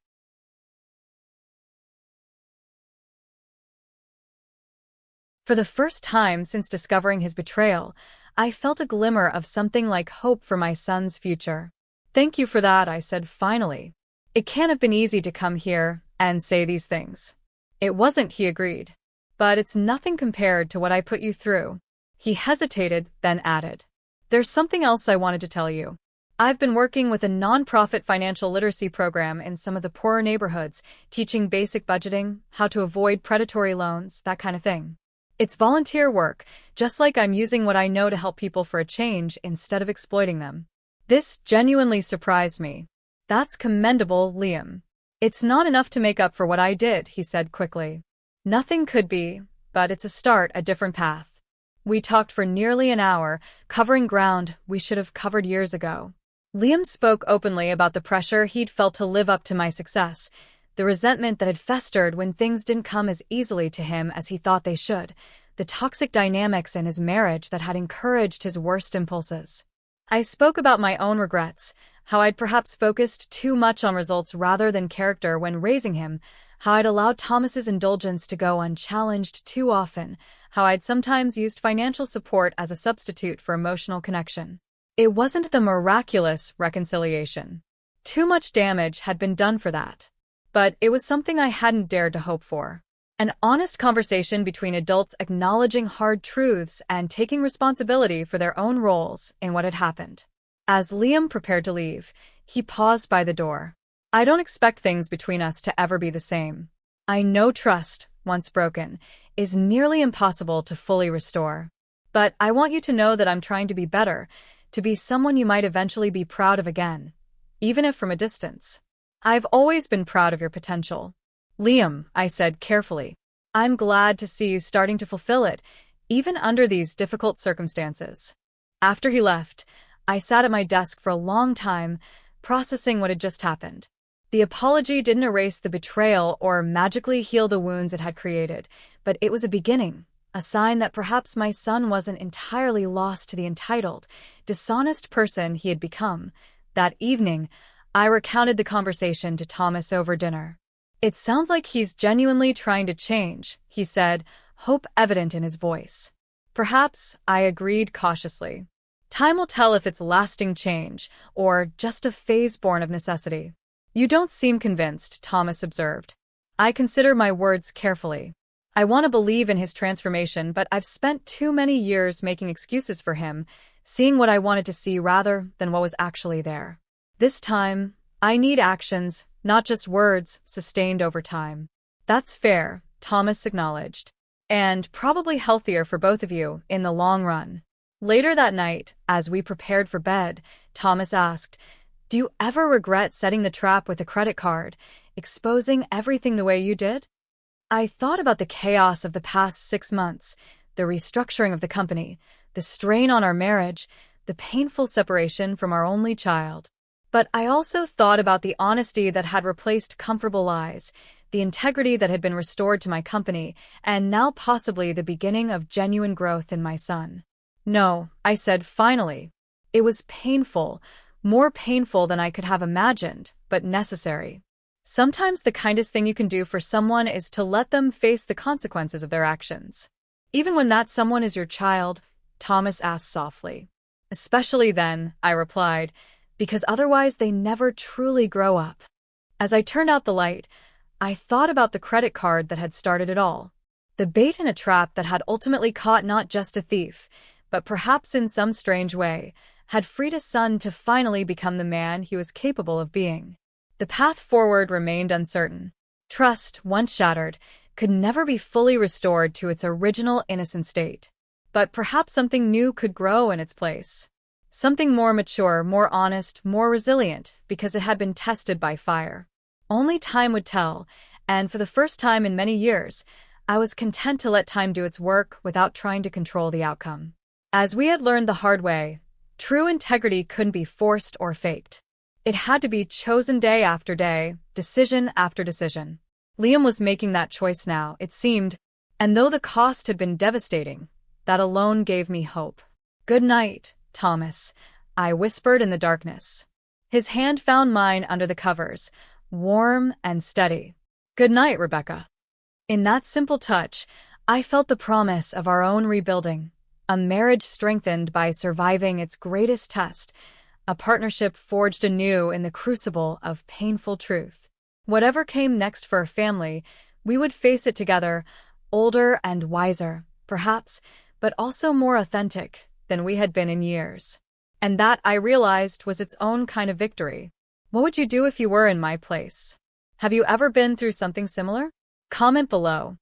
For the first time since discovering his betrayal, I felt a glimmer of something like hope for my son's future. "Thank you for that," I said finally. "It can't have been easy to come here and say these things." "It wasn't," he agreed. "But it's nothing compared to what I put you through." He hesitated, then added, "There's something else I wanted to tell you." I've been working with a nonprofit financial literacy program in some of the poorer neighborhoods, teaching basic budgeting, how to avoid predatory loans, that kind of thing. It's volunteer work, just like I'm using what I know to help people for a change instead of exploiting them. This genuinely surprised me. That's commendable, Liam. It's not enough to make up for what I did, he said quickly. Nothing could be, but it's a start, a different path. We talked for nearly an hour, covering ground we should have covered years ago. Liam spoke openly about the pressure he'd felt to live up to my success, the resentment that had festered when things didn't come as easily to him as he thought they should, the toxic dynamics in his marriage that had encouraged his worst impulses. I spoke about my own regrets, how I'd perhaps focused too much on results rather than character when raising him, how I'd allowed Thomas's indulgence to go unchallenged too often, how I'd sometimes used financial support as a substitute for emotional connection. It wasn't the miraculous reconciliation. Too much damage had been done for that. But it was something I hadn't dared to hope for. An honest conversation between adults acknowledging hard truths and taking responsibility for their own roles in what had happened. As Liam prepared to leave, he paused by the door. I don't expect things between us to ever be the same. I know trust, once broken, is nearly impossible to fully restore. But I want you to know that I'm trying to be better, to be someone you might eventually be proud of again, even if from a distance. I've always been proud of your potential. Liam, I said carefully, I'm glad to see you starting to fulfill it, even under these difficult circumstances. After he left, I sat at my desk for a long time, processing what had just happened. The apology didn't erase the betrayal or magically heal the wounds it had created, but it was a beginning, a sign that perhaps my son wasn't entirely lost to the entitled, dishonest person he had become. That evening, I recounted the conversation to Thomas over dinner. It sounds like he's genuinely trying to change, he said, hope evident in his voice. Perhaps, I agreed cautiously. Time will tell if it's lasting change, or just a phase born of necessity. You don't seem convinced, Thomas observed. I consider my words carefully. I want to believe in his transformation, but I've spent too many years making excuses for him, seeing what I wanted to see rather than what was actually there. This time, I need actions, not just words, sustained over time. That's fair, Thomas acknowledged. And probably healthier for both of you in the long run. Later that night, as we prepared for bed, Thomas asked, Do you ever regret setting the trap with a credit card, exposing everything the way you did? I thought about the chaos of the past 6 months, the restructuring of the company, the strain on our marriage, the painful separation from our only child. But I also thought about the honesty that had replaced comfortable lies, the integrity that had been restored to my company, and now possibly the beginning of genuine growth in my son. No, I said finally. It was painful, more painful than I could have imagined, but necessary. Sometimes the kindest thing you can do for someone is to let them face the consequences of their actions. Even when that someone is your child, Thomas asked softly. Especially then, I replied, because otherwise they never truly grow up. As I turned out the light, I thought about the credit card that had started it all. The bait in a trap that had ultimately caught not just a thief, but perhaps in some strange way, had freed his son to finally become the man he was capable of being. The path forward remained uncertain. Trust, once shattered, could never be fully restored to its original innocent state. But perhaps something new could grow in its place. Something more mature, more honest, more resilient, because it had been tested by fire. Only time would tell, and for the first time in many years, I was content to let time do its work without trying to control the outcome. As we had learned the hard way, true integrity couldn't be forced or faked. It had to be chosen day after day, decision after decision. Liam was making that choice now, it seemed, and though the cost had been devastating, that alone gave me hope. Good night, Thomas, I whispered in the darkness. His hand found mine under the covers, warm and steady. Good night, Rebecca. In that simple touch, I felt the promise of our own rebuilding, a marriage strengthened by surviving its greatest test, a partnership forged anew in the crucible of painful truth. Whatever came next for our family, we would face it together, older and wiser, perhaps, but also more authentic than we had been in years. And that, I realized, was its own kind of victory. What would you do if you were in my place? Have you ever been through something similar? Comment below.